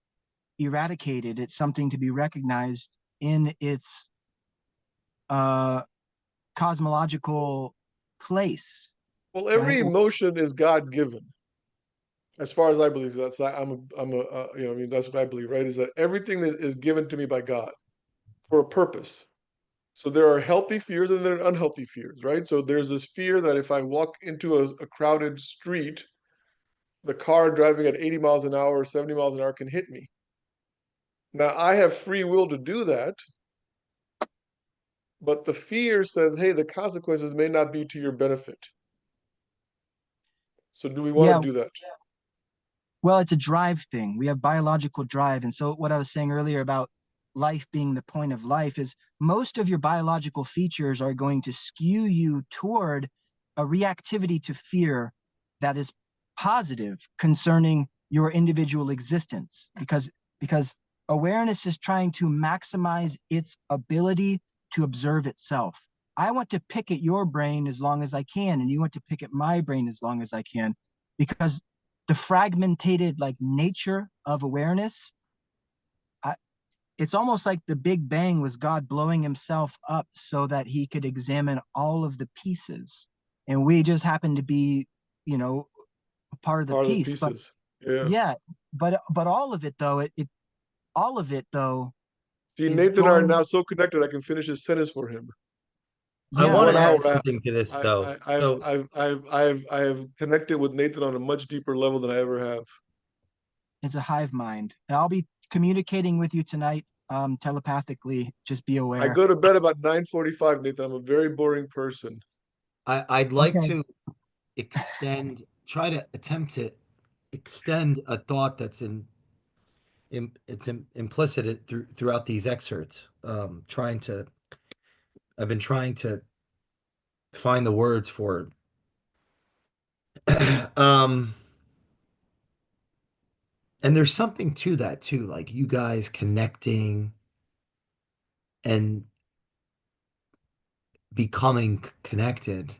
eradicated. It's something to be recognized in its uh cosmological place, well, right? every emotion is God given, as far as I believe. So I mean, that's what I believe, right? Is that everything that is given to me by God for a purpose. So there are healthy fears and there are unhealthy fears, right? So there's this fear that if I walk into a crowded street, the car driving at 80 miles an hour or 70 miles an hour can hit me. Now I have free will to do that, but the fear says, hey, the consequences may not be to your benefit. So do we want Yeah, to do that? well, it's a drive thing. We have biological drive. And so, what I was saying earlier about life being the point of life is most of your biological features are going to skew you toward a reactivity to fear that is positive concerning your individual existence because awareness is trying to maximize its ability to observe itself. I want to pick at your brain as long as I can, and you want to pick at my brain as long as I can, because the fragmented like nature of awareness, I, it's almost like the Big Bang was God blowing himself up so that he could examine all of the pieces, and we just happen to be, you know, a part of the Part of the piece. But pieces. Yeah. yeah, but all of it though, it all of it though See, is Nathan and I are going. now so connected I can finish his sentence for him. I In Yeah, want one to add hour, something to this though. So I have connected with Nathan on a much deeper level than I ever have. it's a hive mind. And I'll be communicating with you tonight, telepathically. Just be I aware. go to bed about 9:45, Nathan. I'm a very boring person. I'd like Okay. to try to attempt to extend a thought that's implicit throughout these excerpts. I've been trying to find the words for it. And there's something to that too, like you guys connecting and becoming connected.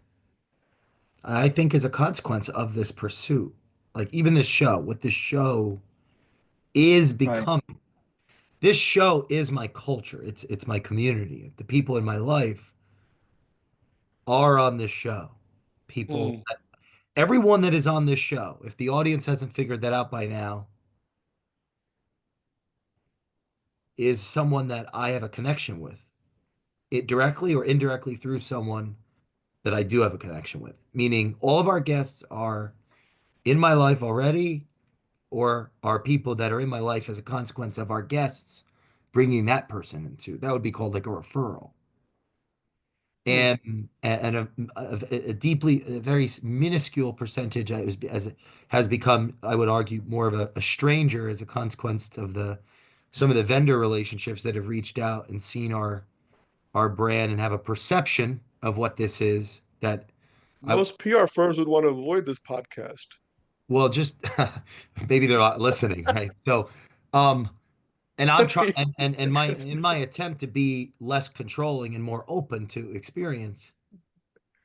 I think is a consequence of this pursuit. Like even this show, what this show is Right. becoming. This show is my culture. It's my community. The people in my life are on this show. People, Hmm. everyone that is on this show, if the audience hasn't figured that out by now, is someone that I have a connection with. It directly or indirectly through someone that I do have a connection with. Meaning all of our guests are in my life already or are people that are in my life as a consequence of our guests bringing that person into. That would be called like a referral. Hmm. And a deeply a very minuscule percentage as it has become, I would argue, more of a stranger as a consequence of the some of the vendor relationships that have reached out and seen our brand and have a perception of what this is that I Most PR firms would want to avoid this podcast. well just maybe they're not listening, right? So um and I'm I trying mean, and my in my attempt to be less controlling and more open to experience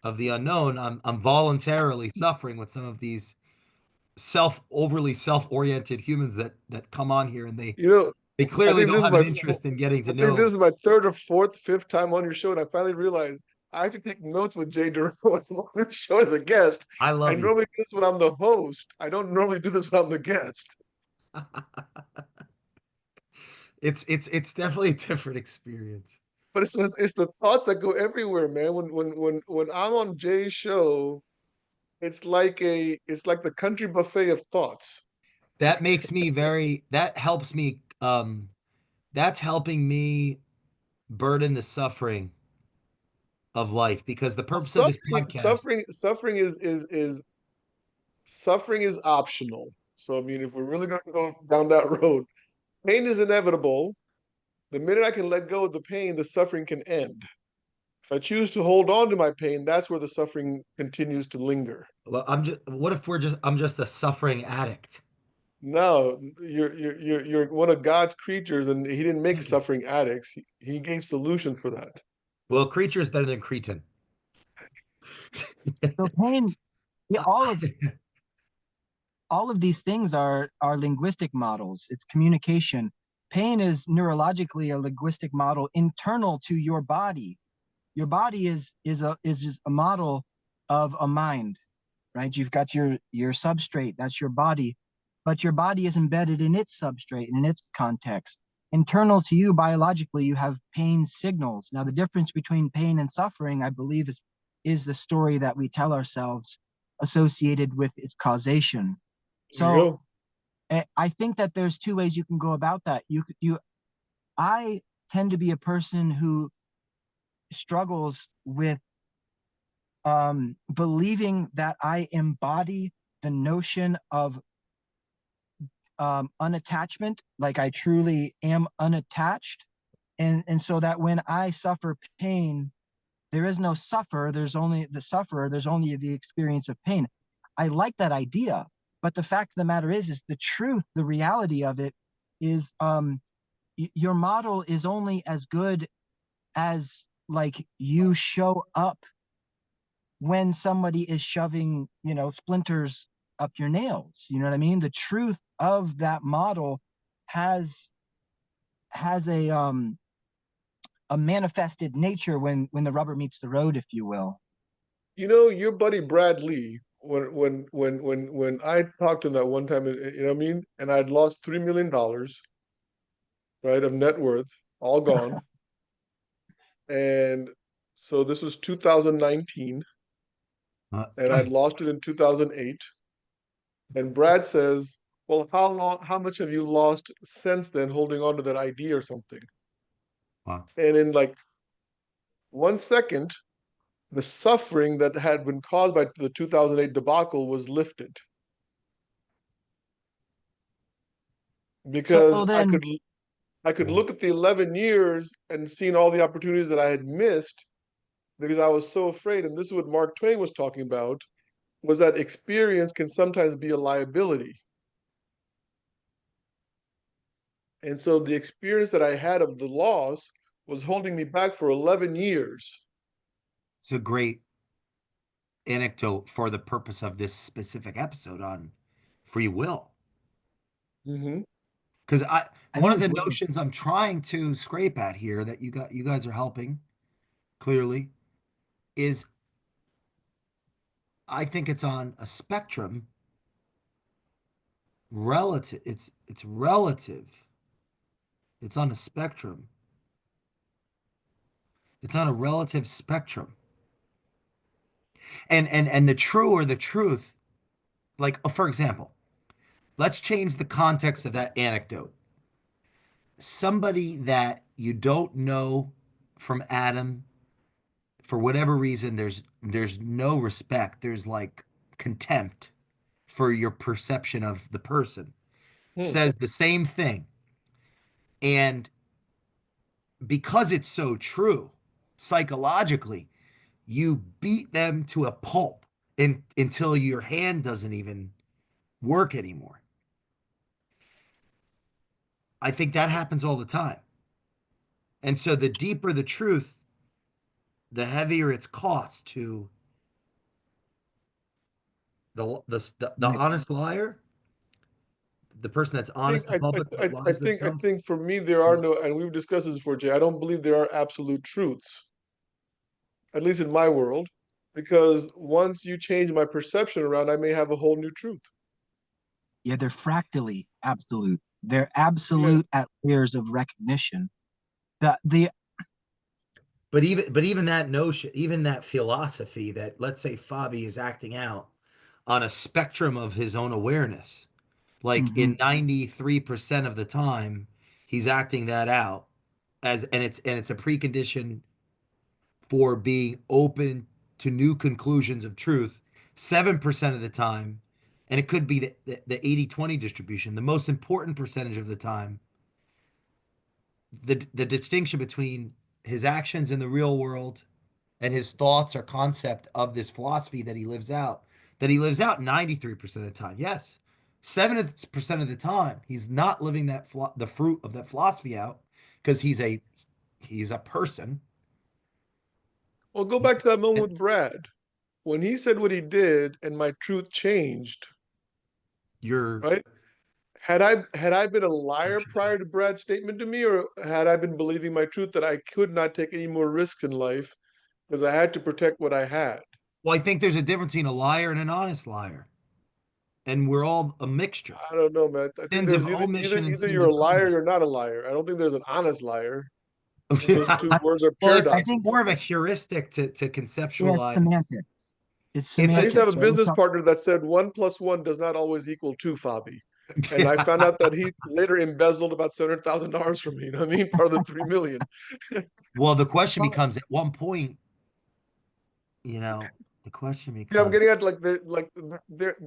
of the unknown, I'm voluntarily suffering with some of these overly self-oriented humans that come on here and they You know, they I clearly think don't this is have an my interest in getting to I think this know. is my third or fourth, fifth time on your show, and I finally realized I have to take notes with Jay Durant when I'm on your show as a guest. I I love you. normally do this when I'm the host. I don't normally do this when I'm the guest. It's definitely a different experience. But it's the thoughts that go everywhere, man. When I'm on Jay's show, it's like the country buffet of thoughts. That helps me that's helping me burden the suffering of life because the Well, purpose of this podcast. suffering is optional. So I mean, if we're really going to go down that road, pain is inevitable. The minute I can let go of the pain, the suffering can end. If I choose to hold on to my pain, that's where the suffering continues to linger. Well, what if I'm just a suffering addict? No, you're one of God's creatures, and He didn't make Thank you. suffering addicts. He gave solutions for that. Well, creature is better than cretin. So pain, yeah, all of these things are linguistic models. It's communication. Pain is neurologically a linguistic model internal to your body. Your body is just a model of a mind, right? You've got your substrate, that's your body, but your body is embedded in its substrate and in its context. Internal to you biologically, you have pain signals. Now, the difference between pain and suffering, I believe, is the story that we tell ourselves associated with its causation. There you So go. I think that there's two ways you can go about that. I tend to be a person who struggles with believing that I embody the notion of unattachment, like I truly am unattached, and so that when I suffer pain, there is no suffer. There's only the sufferer. There's only the experience of pain. I like that idea, but the fact of the matter is the truth, the reality of it is, your model is only as good as like you show up when somebody is shoving, splinters up your nails. You know what I mean? The truth of that model has has a manifested nature when the rubber meets the road, if you will. You know, your buddy Brad Lee, when I talked to him that one time, you know what I mean, and I'd lost $3 million, right, of net worth, all gone, and so this was 2019, Uh, and I'd lost it in 2008. And Brad says, "Well, how much have you lost since then, holding on to that idea or something?" wow. And in like 1 second, the suffering that had been caused by the 2008 debacle was lifted So because then, I could Right. look at the 11 years and seen all the opportunities that I had missed because I was so afraid. And this is what Mark Twain was talking about, was that experience can sometimes be a liability. And so the experience that I had of the loss was holding me back for 11 years. It's a great anecdote for the purpose of this specific episode on free will. Mm-hmm. Because I I one think of it's the really notions I'm trying to scrape at here that you guys are helping clearly is I think it's on a spectrum relative. It's relative. It's on a spectrum. It's on a relative spectrum. And the true or the truth, like for example, let's change the context of that anecdote. Somebody that you don't know from Adam, for whatever reason, there's no respect. There's like contempt for your perception of the person. Hmm. Says the same thing. And because it's so true, psychologically, you beat them to a pulp until your hand doesn't even work anymore. I think that happens all the time. And so the deeper the truth, the heavier its cost The Right. honest liar, the person that's think honest in public but lies to I themselves. think for me there are no, and we've discussed this before, Jay. I don't believe there are absolute truths, at least in my world, because once you change my perception around, I may have a whole new truth. Yeah, they're fractally absolute. They're Yeah. absolute at layers of recognition. The But even that notion, even that philosophy that let's say Fabi is acting out on a spectrum of his own awareness, like mhm, in 93% of the time, he's acting that out as and it's a precondition for being open to new conclusions of truth 7% of the time, and it could be the 80-20 distribution, the most important percentage of the time, the distinction between his actions in the real world and his thoughts or concept of this philosophy that he lives out 93% of the time. Yes. 7% of the time, he's not living the fruit of that philosophy out because he's a person. Well, go He, back to that moment and with Brad when he said what he did, and my truth changed. you're Right? Had I been a liar prior to Brad's statement to me, or had I been believing my truth that I could not take any more risks in life because I had to protect what I had? well, I think there's a difference between a liar and an honest liar, and we're all a mixture. I don't know, man. I think Sins of there's omission and either sins you're a of liar, or commission. you're not a liar. I don't think there's an honest liar. I think those two I, words are Well, I it's think paradoxes. more of a heuristic to yeah, conceptualize. semantics. It's It's I a used to have a semantics, right? business partner that said 1 plus 1 does not always equal 2, Fabi. And I found out that he later embezzled about $700,000 from me. You know what I mean? Part of the 3 million. well, the question Well, becomes at one point, you know, the question Yeah, I'm becomes getting at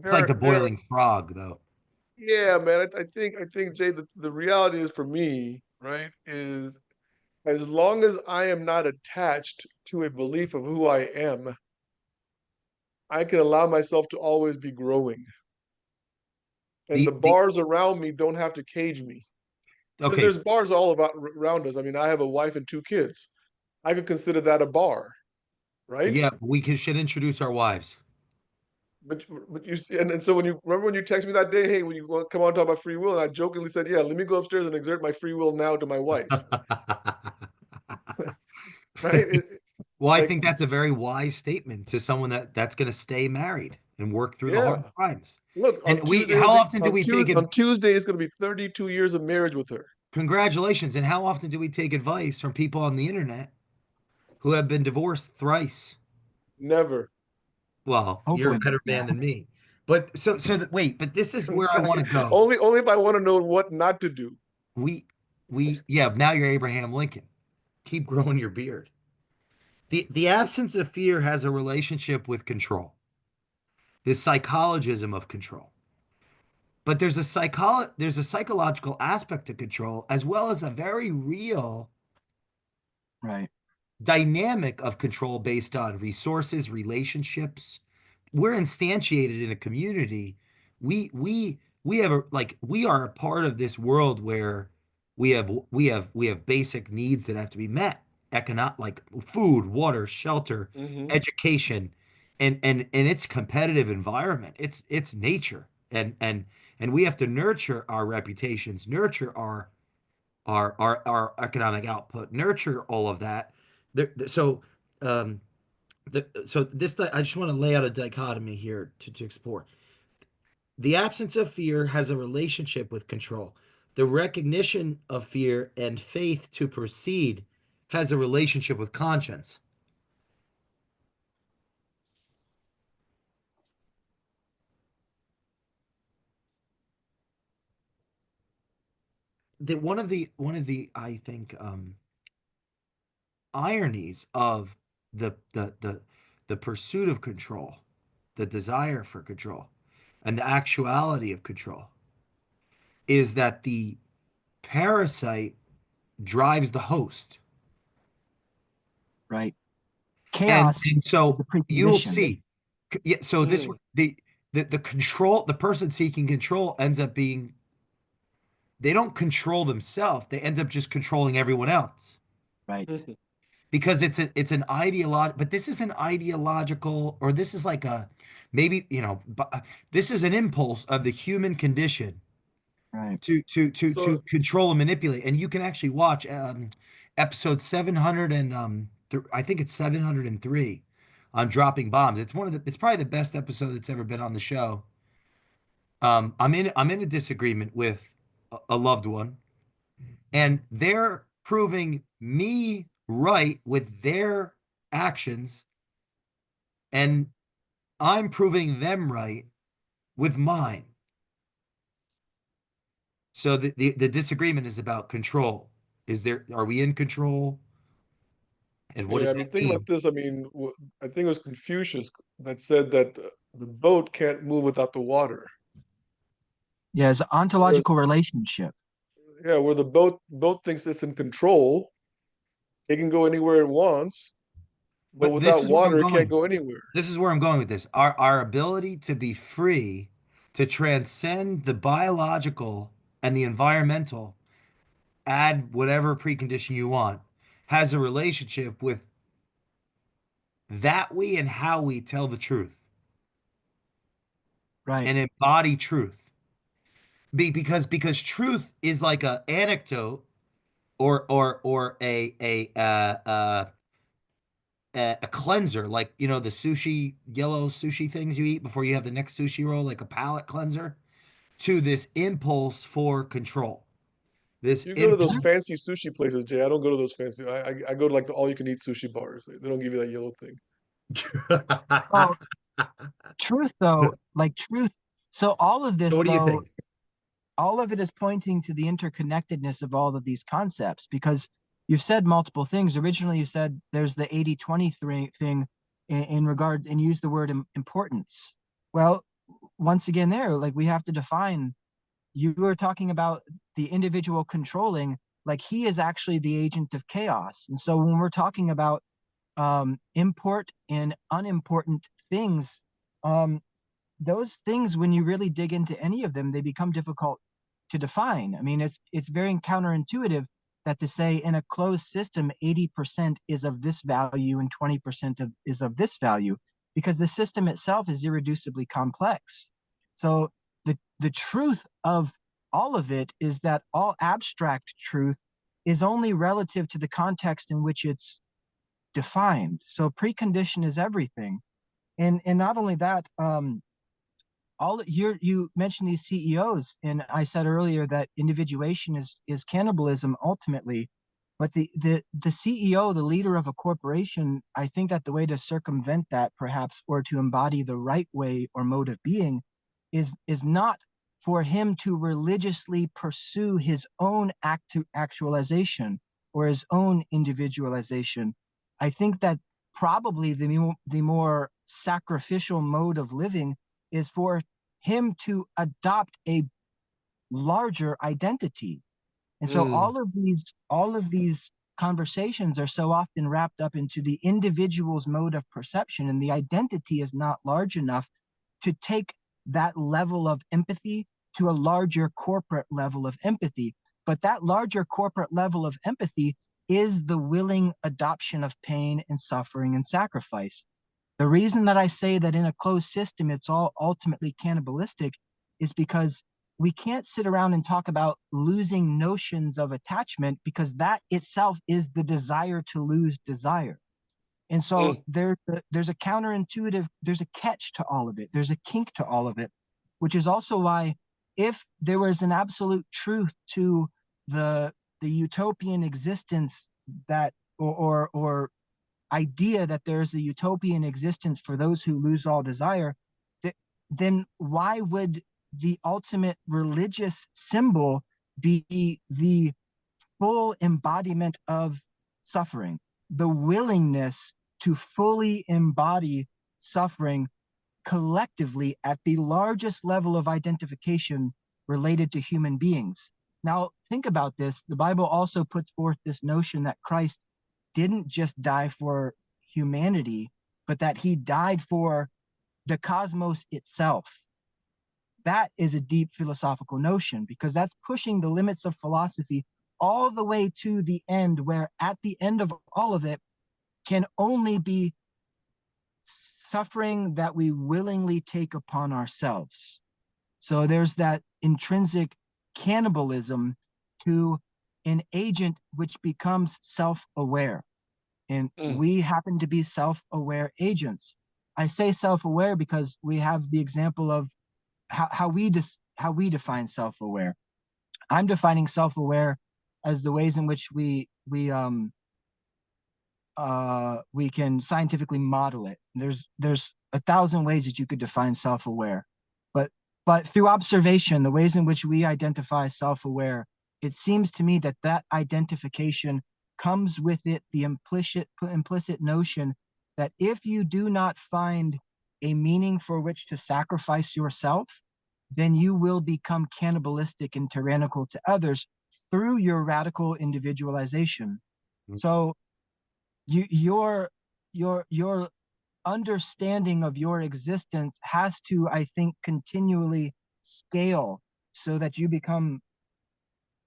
it's like the there. boiling frog, though. Yeah, man. I think Jay, the reality is for me, right, is as long as I am not attached to a belief of who I am, I can allow myself to always be growing. And the The bars around me don't have to cage me. Because okay, there's bars all about around us. I mean, I have a wife and 2 kids. I could consider that a bar, right? yeah, should introduce our wives. But you and so when you remember when you texted me that day, hey, when you want to come on and talk about free will, and I jokingly said, yeah, let me go upstairs and exert my free will now to my wife, right? Well, I Like, think that's a very wise statement to someone that's going to stay married and work through the hard yeah, times. look, And how often do we take it? On Tuesday it's going to be 32 years of marriage with her. Congratulations. And how often do we take advice from people on the internet who have been divorced thrice? Never. Well, you're a hopefully, better yeah. man than me. But wait, but this is where I want to go. Only if I want to know what not to do. We yeah, now you're Abraham Lincoln. Keep growing your beard. The absence of fear has a relationship with control. The psychologism of control. But there's a psychological aspect to control as well as a very real Right. dynamic of control based on resources, relationships. We're instantiated in a community. We have we are a part of this world where we have basic needs that have to be met. Economic like food, water, shelter, Hmm. education, and it's competitive environment. It's nature. And we have to nurture our reputations, nurture our economic output, nurture all of that. So um, I just want to lay out a dichotomy here to explore. The absence of fear has a relationship with control. The recognition of fear and faith to proceed has a relationship with conscience. That one of the I think ironies of the pursuit of control, the desire for control, and the actuality of control is that the parasite drives the host. Right. And Chaos is so the you'll precondition. see. Yeah, so this Mm. the control, the person seeking control ends up being they don't control themselves. They end up just controlling everyone else. Right. because it's an ideological, but this is an ideological, or this is like a maybe, this is an impulse of the human condition Right. to So control and manipulate. And you can actually watch episode 700 and I think it's 703 on dropping bombs. It's probably the best episode that's ever been on the show. I'm in a disagreement with a loved one, and they're proving me right with their actions, and I'm proving them right with mine. So the disagreement is about control. Are we in control? And what yeah, does I that mean, think about mean? this. I mean, I think it was Confucius that said that the boat can't move without the water. Yeah, it's an Whereas, ontological relationship. yeah, where the boat thinks it's in control, it can go anywhere it wants, but But this without is where I'm water, it can't going. go anywhere. This is where I'm going with this. Our ability to be free, to transcend the biological and the environmental, add whatever precondition you want, has a relationship with that we and how we tell the truth Right. and embody truth. Because truth is like a anecdote or a cleanser, like the sushi, yellow sushi things you eat before you have the next sushi roll, like a palate cleanser, to this impulse for control. This You go to those impulse. fancy sushi places, Jay. I don't go to those fancy. I go to like the all-you-can-eat sushi bars. They don't give you that yellow thing. Well, truth though, like truth. So all of So this what do you though, think? all of it is pointing to the interconnectedness of all of these concepts because you've said multiple things. Originally, you said there's the 80-20 thing in regard and use the word importance. Well, once again, there, like we have to define, you were talking about the individual controlling, like he is actually the agent of chaos. And so when we're talking about import and unimportant things, um, those things, when you really dig into any of them, they become difficult to define. I mean, it's very counterintuitive that to say in a closed system, 80% is of this value and 20% is of this value, because the system itself is irreducibly complex. So the truth of all of it is that all abstract truth is only relative to the context in which it's defined. So precondition is everything. And not only that, all you mentioned these CEOs, and I said earlier that individuation is cannibalism ultimately, but the CEO, the leader of a corporation, I think that the way to circumvent that perhaps, or to embody the right way or mode of being, is not for him to religiously pursue his own actualization or his own individualization. I think that probably the more sacrificial mode of living is for him to adopt a larger identity. And so Mm. all of these conversations are so often wrapped up into the individual's mode of perception, and the identity is not large enough to take that level of empathy to a larger corporate level of empathy. But that larger corporate level of empathy is the willing adoption of pain and suffering and sacrifice. The reason that I say that in a closed system it's all ultimately cannibalistic is because we can't sit around and talk about losing notions of attachment, because that itself is the desire to lose desire. And so Mm. there's a counterintuitive, there's a catch to all of it. There's a kink to all of it, which is also why if there was an absolute truth to the utopian existence that or idea that there's a utopian existence for those who lose all desire, then why would the ultimate religious symbol be the full embodiment of suffering, the willingness to fully embody suffering collectively at the largest level of identification related to human beings? Now, think about this. The Bible also puts forth this notion that Christ didn't just die for humanity, but that he died for the cosmos itself. That is a deep philosophical notion, because that's pushing the limits of philosophy all the way to the end, where at the end of all of it, can only be suffering that we willingly take upon ourselves. So there's that intrinsic cannibalism to an agent which becomes self-aware. And Mm. we happen to be self-aware agents. I say self-aware because we have the example of how we define self-aware. I'm defining self-aware as the ways in which we can scientifically model it. There's 1,000 ways that you could define self-aware, but through observation, the ways in which we identify self-aware, it seems to me that that identification comes with it the implicit notion that if you do not find a meaning for which to sacrifice yourself, then you will become cannibalistic and tyrannical to others through your radical individualization. So your understanding of your existence has to, I think, continually scale so that you become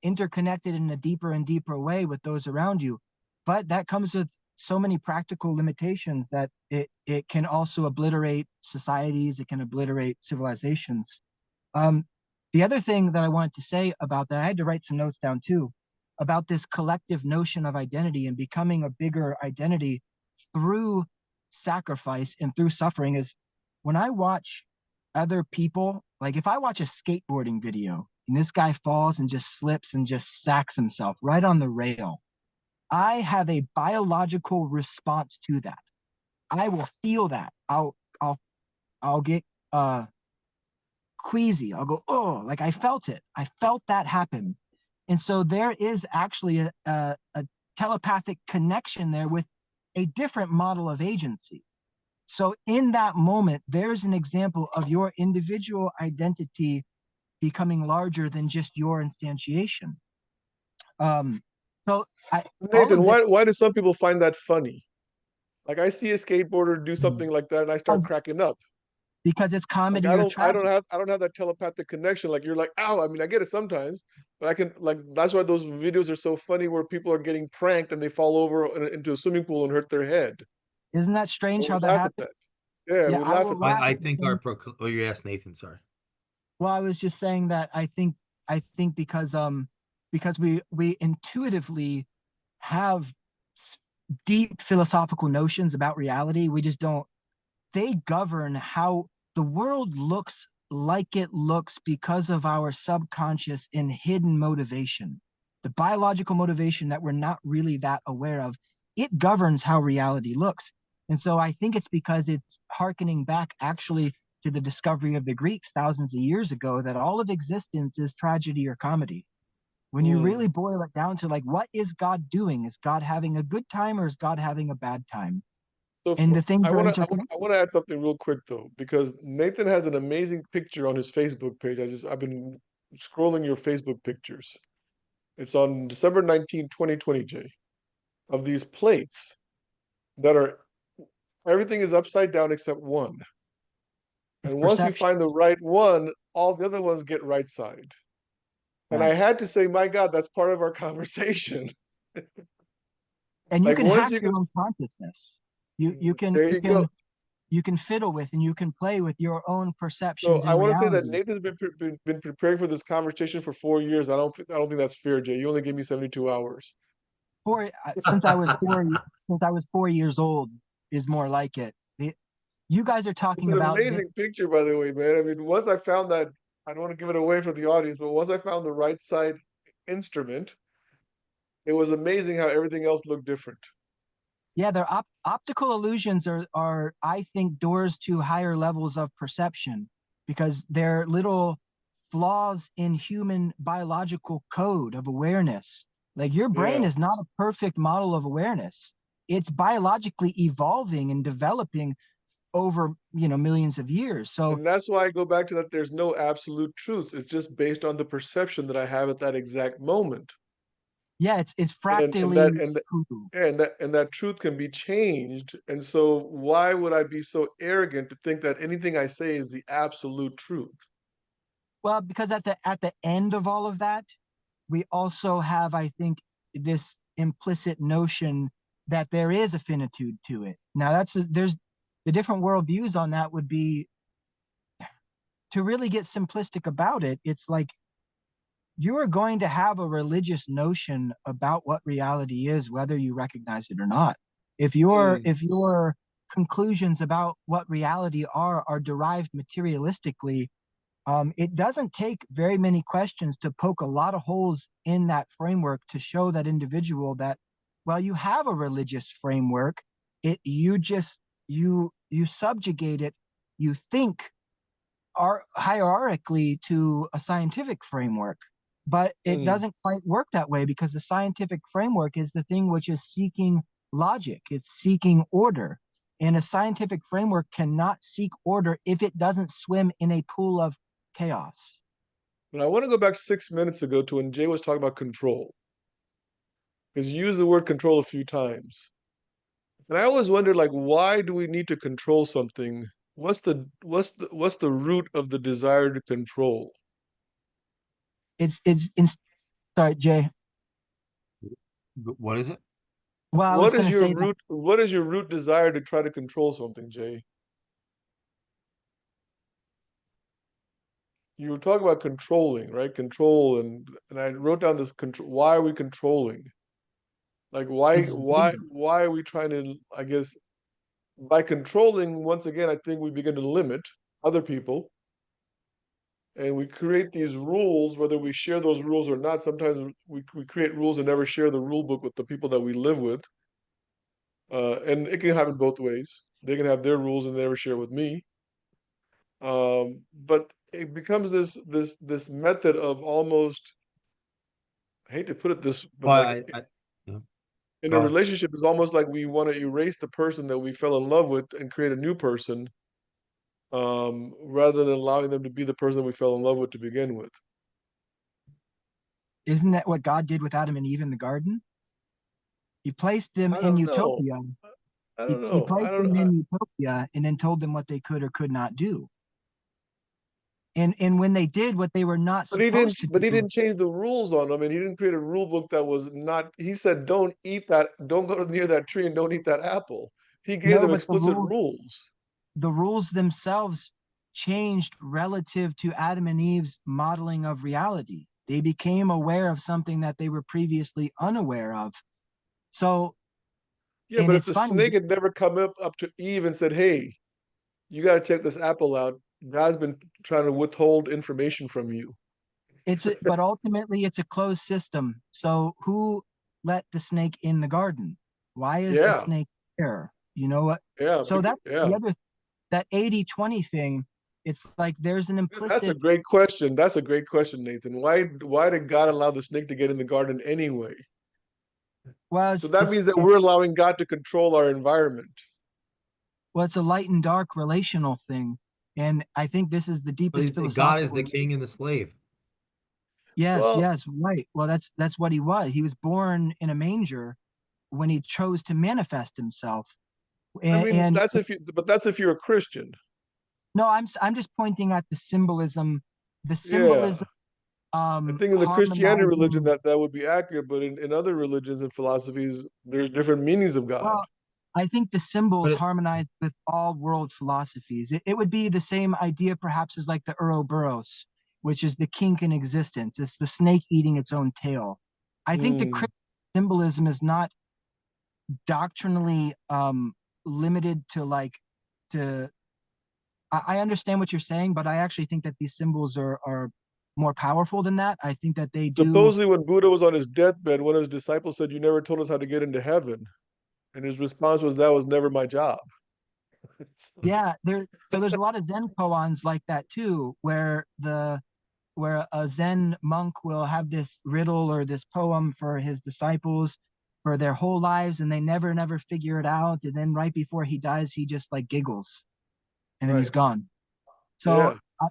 interconnected in a deeper and deeper way with those around you. But that comes with so many practical limitations that it can also obliterate societies, it can obliterate civilizations. Um, the other thing that I wanted to say about that, I had to write some notes down too, about this collective notion of identity and becoming a bigger identity through sacrifice and through suffering is when I watch other people, like if I watch a skateboarding video and this guy falls and just slips and just sacks himself right on the rail, I have a biological response to that. I will feel that. I'll get queasy. I'll go, oh, like I felt it. I felt that happen. And so there is actually a telepathic connection there with a different model of agency. So in that moment, there's an example of your individual identity becoming larger than just your instantiation. Um, so all Nathan, of this why do some people find that funny? Like I see a skateboarder do mm, something like that and I start because cracking up. it's Like comedy or tragedy. I don't have that telepathic connection. Like you're like, ow, I mean I get it sometimes, but I can like that's why those videos are so funny where people are getting pranked and they fall over into a swimming pool and hurt their head. Isn't that strange And we how that laugh at happens? that. Yeah, Yeah, we I laugh will at that. laugh I at the think same. oh, you asked Nathan, sorry. Well, I was just saying that I think because we intuitively have deep philosophical notions about reality, we just don't. They govern how the world looks like it looks because of our subconscious and hidden motivation, the biological motivation that we're not really that aware of. It governs how reality looks. And so I think it's because it's harkening back actually to the discovery of the Greeks thousands of years ago that all of existence is tragedy or comedy. When you really Mm. boil it down to like, what is God doing? Is God having a good time or is God having a bad time? So And for, the things are interconnected. I want to add something real quick though, because Nathan has an amazing picture on his Facebook page. I've been scrolling your Facebook pictures. It's on December 19th, 2020, Jay, of these plates that are everything is upside down except one. It's And once you perception, find the right one, all the other ones get right side. And I right? had to say, my God, that's part of our conversation. And you Like can once hack you can, your own consciousness. You can there you go. you can fiddle with and you can play with your own So perceptions I and want to say that reality. Nathan's been preparing for this conversation for 4 years. I don't think that's fair, Jay. You only gave me 72 hours. For since I was since I was 4 years old is more like it. You guys are It's talking an about this. amazing picture, by the way, man. I mean, once I found that, I don't want to give it away for the audience, but once I found the right side instrument, it was amazing how everything else looked different. Yeah, their optical illusions are I think doors to higher levels of perception because they're little flaws in human biological code of awareness. Like your brain Yeah. is not a perfect model of awareness. It's biologically evolving and developing over, millions of years. So And that's why I go back to that there's no absolute truth. It's just based on the perception that I have at that exact moment. yeah, it's And fractally that and that true. and that truth can be changed. And so why would I be so arrogant to think that anything I say is the absolute truth? Well, because at the end of all of that, we also have, I think, this implicit notion that there is a finitude to it. Now there's the different worldviews on that would be, to really get simplistic about it, it's like you are going to have a religious notion about what reality is, whether you recognize it or not. Mm. If your conclusions about what reality are derived materialistically, it doesn't take very many questions to poke a lot of holes in that framework to show that individual that, well, you have a religious framework. You subjugate it, you think are hierarchically to a scientific framework, but it Mm. doesn't quite work that way, because the scientific framework is the thing which is seeking logic, it's seeking order, and a scientific framework cannot seek order if it doesn't swim in a pool of chaos. But I want to go back 6 minutes ago to when Jay was talking about control, because you used the word control a few times. And I always wondered, like, why do we need to control something? What's the root of the desire to control? It's sorry, Jay. What is it? Well, I was What going is to your say that root what is your root desire to try to control something, Jay? You were talking about controlling, right? Control, and I wrote down this control. Why are we controlling? Like why it's why why are we trying to, I guess, by controlling, once again, I think we begin to limit other people, and we create these rules, whether we share those rules or not. Sometimes we create rules and never share the rule book with the people that we live with. And it can happen both ways. They can have their rules and never share with me. But it becomes this method of almost, I hate to put it this, but Well, like yeah, in a go ahead. relationship, it's almost like we want to erase the person that we fell in love with and create a new person, rather than allowing them to be the person we fell in love with to begin with. Isn't that what God did with Adam and Eve in the garden? He placed them I in don't know. utopia. I He, don't he know. I placed don't. them in utopia and then told them what they could or could not do. And when they did what they were not But he didn't. supposed to But he do, didn't change the rules on them, and he didn't create a rule book that was not. He said, "Don't eat that. Don't go near that tree, and don't eat that apple." He gave no, them but explicit rules. the rules themselves changed relative to Adam and Eve's modeling of reality. They became aware of something that they were previously unaware of. So, Yeah, and but if it's the funny, snake had never come up to Eve and said, "Hey, you got to check this apple out. God's been trying to withhold information from you." but ultimately it's a closed system. So who let the snake in the garden? Why is the Yeah, snake there? You know what? yeah, So that's the yeah. other, that 80-20 thing. It's like there's an That's a implicit, great question. That's a great question, Nathan. Why did God allow the snake to get in the garden anyway? well, So that means that we're allowing God to control our environment. it's a light and dark relational thing. And I think this is the deepest God is the philosophical. king and the slave. Yes, Well, yes, right. Well, that's what he was. He was born in a manger when he chose to manifest himself. I And, mean, and that's if you're a Christian. no, I'm just pointing at the symbolism, the Yeah. symbolism I think in the Christianity religion harmonizing. that would be accurate, but in other religions and philosophies, there's different meanings of God. Well, I think the symbols But harmonize with all world philosophies. It would be the same idea, perhaps, as like the Ouroboros, which is the kink in existence. It's the snake eating its own tail. I think the Mm. Christian symbolism is not doctrinally limited to like to. I understand what you're saying, but I actually think that these symbols are more powerful than that. I think that they do. Supposedly, when Buddha was on his deathbed, one of his disciples said, "You never told us how to get into heaven." And his response was, "That was never my job." Yeah, so there's a lot of Zen koans like that too, where a Zen monk will have this riddle or this poem for his disciples for their whole lives, and they never figure it out. And then right before he dies, he just like giggles, and then he's Right. gone. So Yeah.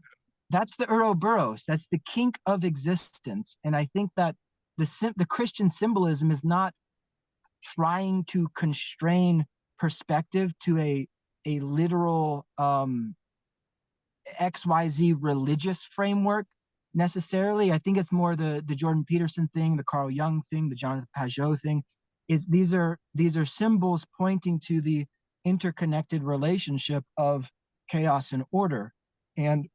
that's the Ouroboros. That's the kink of existence. And I think that the Christian symbolism is not trying to constrain perspective to a literal XYZ religious framework necessarily. I think it's more the Jordan Peterson thing, the Carl Jung thing, the Jonathan Pajot thing. these are symbols pointing to the interconnected relationship of chaos and order. And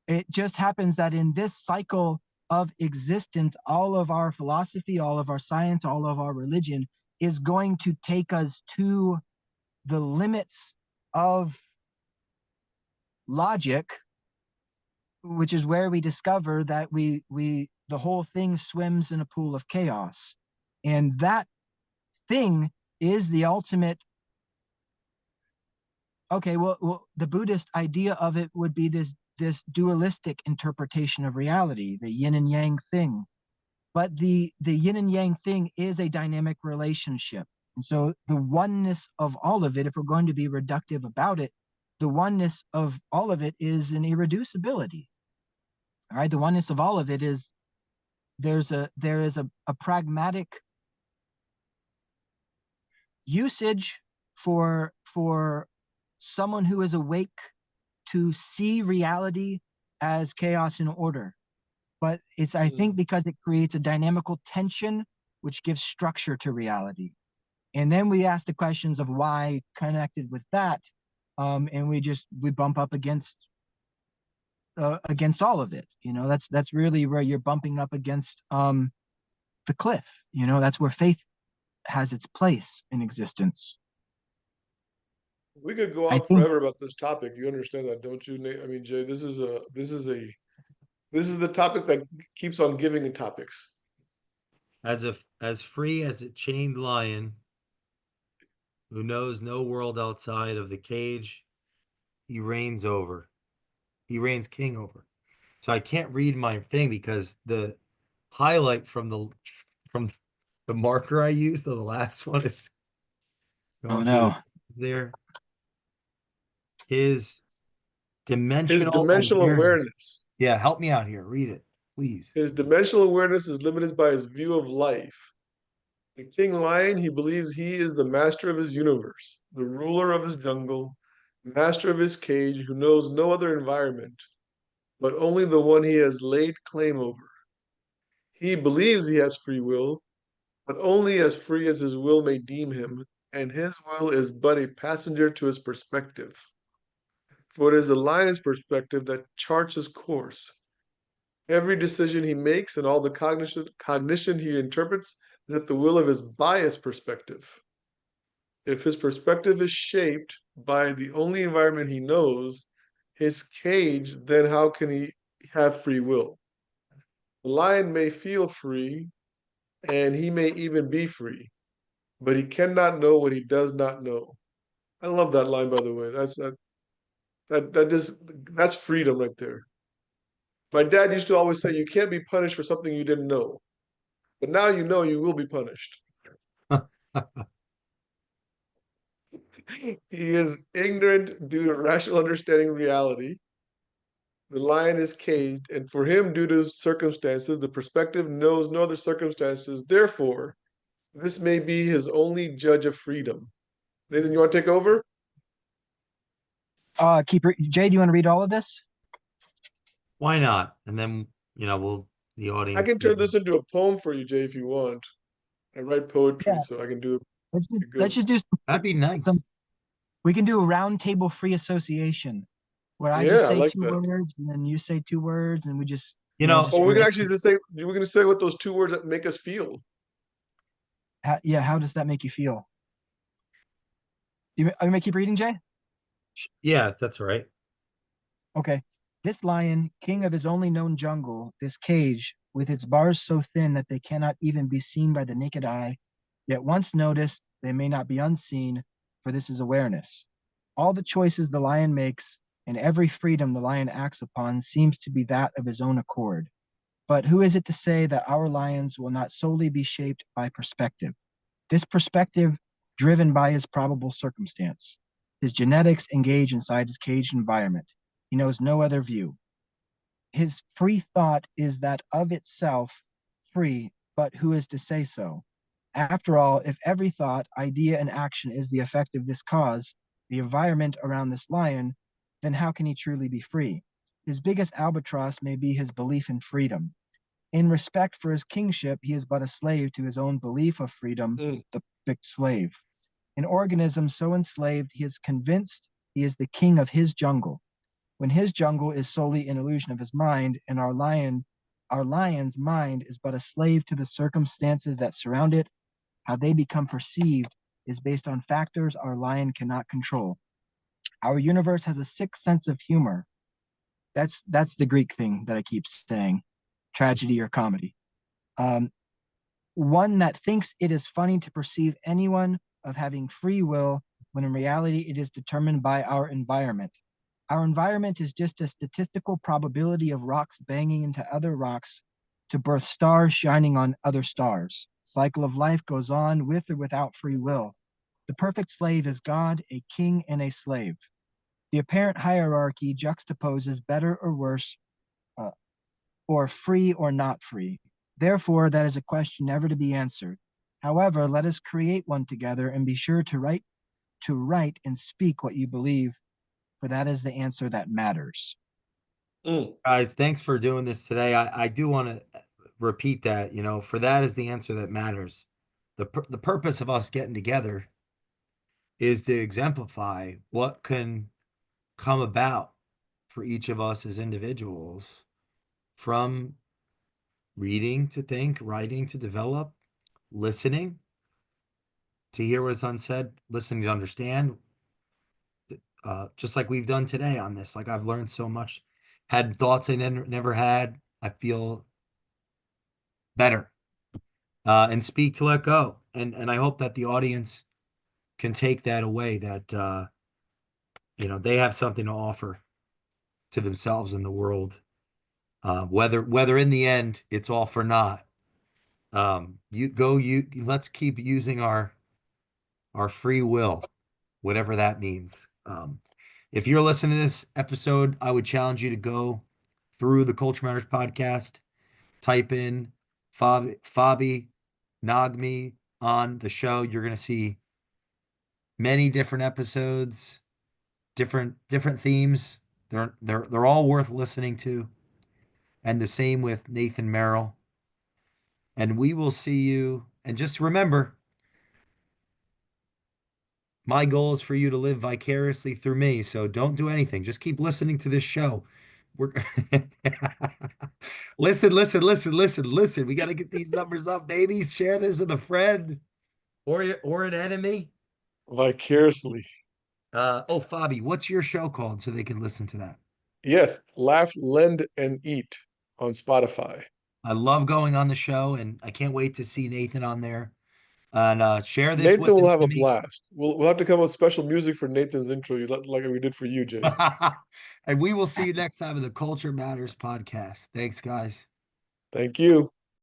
it just happens that in this cycle of existence, all of our philosophy, all of our science, all of our religion is going to take us to the limits of logic, which is where we discover that the whole thing swims in a pool of chaos. And that thing is the ultimate. Okay, well, the Buddhist idea of it would be this dualistic interpretation of reality, the yin and yang thing. But the yin and yang thing is a dynamic relationship. And so the oneness of all of it, if we're going to be reductive about it, the oneness of all of it is an irreducibility. All right, the oneness of all of it is there is a pragmatic usage for someone who is awake to see reality as chaos and order. But it's, I think, because it creates a dynamical tension which gives structure to reality. And then we ask the questions of why connected with that, and we bump up against all of it. That's really where you're bumping up against the cliff. That's where faith has its place in existence. We could go I on think forever about this topic. You understand that, don't you, Nate? I mean, Jay, this is the topic that keeps on giving in topics. As free as a chained lion who knows no world outside of the cage he reigns over. He reigns king over. So I can't read my thing because the highlight from the marker I used, the last one is oh going through no. there. His His dimensional dimensional awareness. awareness. Yeah, help me out here. Read it, please. His dimensional awareness is limited by his view of life. The king lion, he believes he is the master of his universe, the ruler of his jungle, master of his cage, who knows no other environment, but only the one he has laid claim over. He believes he has free will, but only as free as his will may deem him, and his will is but a passenger to his perspective. For it is the lion's perspective that charts his course. Every decision he makes and all the cognition he interprets is at the will of his biased perspective. If his perspective is shaped by the only environment he knows, his cage, then how can he have free will? The lion may feel free, and he may even be free, but he cannot know what he does not know. I love that line, by the way. That's freedom right there. My dad used to always say, "You can't be punished for something you didn't know, but now you know you will be punished." He is ignorant due to rational understanding reality. The lion is caged, and for him, due to circumstances, the perspective knows no other circumstances. Therefore, this may be his only judge of freedom. Nathan, you want to take over? Jay, do you want to read all of this? Why not? And then, the I audience. can turn this into a poem for you, Jay, if you want. I write poetry, Yeah, so I can do let's it let's good. just do That'd be nice. we can do a round table free association where I Yeah, just I say like two that. words and then you say two words and we just You know, just Or we can relate. actually just say, we're going to say what those two words that make us feel. Yeah, how does that make you feel? You may keep reading, Jay? yeah, that's right. Okay. This lion, king of his only known jungle, this cage, with its bars so thin that they cannot even be seen by the naked eye, yet once noticed, they may not be unseen, for this is awareness. All the choices the lion makes and every freedom the lion acts upon seems to be that of his own accord. But who is it to say that our lions will not solely be shaped by perspective? This perspective driven by his probable circumstance. His genetics engage inside his caged environment. He knows no other view. His free thought is that of itself free, but who is to say so? After all, if every thought, idea, and action is the effect of this cause, the environment around this lion, then how can he truly be free? His biggest albatross may be his belief in freedom. In respect for his kingship, he is but a slave to his own belief of freedom, Mm. the perfect slave. An organism so enslaved, he is convinced he is the king of his jungle, when his jungle is solely an illusion of his mind, and our lion's mind is but a slave to the circumstances that surround it. How they become perceived is based on factors our lion cannot control. Our universe has a sick sense of humor. That's the Greek thing that I keep saying, tragedy or comedy. Um, One that thinks it is funny to perceive anyone of having free will when in reality it is determined by our environment. Our environment is just a statistical probability of rocks banging into other rocks to birth stars shining on other stars. Cycle of life goes on with or without free will. The perfect slave is God, a king, and a slave. The apparent hierarchy juxtaposes better or worse, uh, or free or not free. Therefore, that is a question never to be answered. However, let us create one together and be sure to write and speak what you believe, for that is the answer that matters. Mm. Guys, thanks for doing this today. I do want to repeat that, for that is the answer that matters. The purpose of us getting together is to exemplify what can come about for each of us as individuals from reading to think, writing to develop, listening to hear what is unsaid, listening to understand, just like we've done today on this. Like I've learned so much, had thoughts I never had. I feel better, and speak to let go. And I hope that the audience can take that away, that they have something to offer to themselves in the world. Whether in the end it's all for naught. Let's keep using our free will, whatever that means. If you're listening to this episode, I would challenge you to go through the Culture Matters podcast, type in Fobby Naghmi on the show. You're going to see many different episodes, different themes. They're all worth listening to. And the same with Nathan Merril. And we will see you. And just remember, my goal is for you to live vicariously through me. So don't do anything. Just keep listening to this show. We're listen. We got to get these numbers up, babies. Share this with a friend or an enemy. Vicariously. Oh, Fobby, what's your show called so they can listen to that? Yes, Laugh, Lend, and Eat on Spotify. I love going on the show, and I can't wait to see Nathan on there. And share this with Nathan will him have to a me. blast. We'll have to come up with special music for Nathan's intro, like we did for you, Jay. And we will see you next time in the Culture Matters podcast. Thanks, guys. Thank you.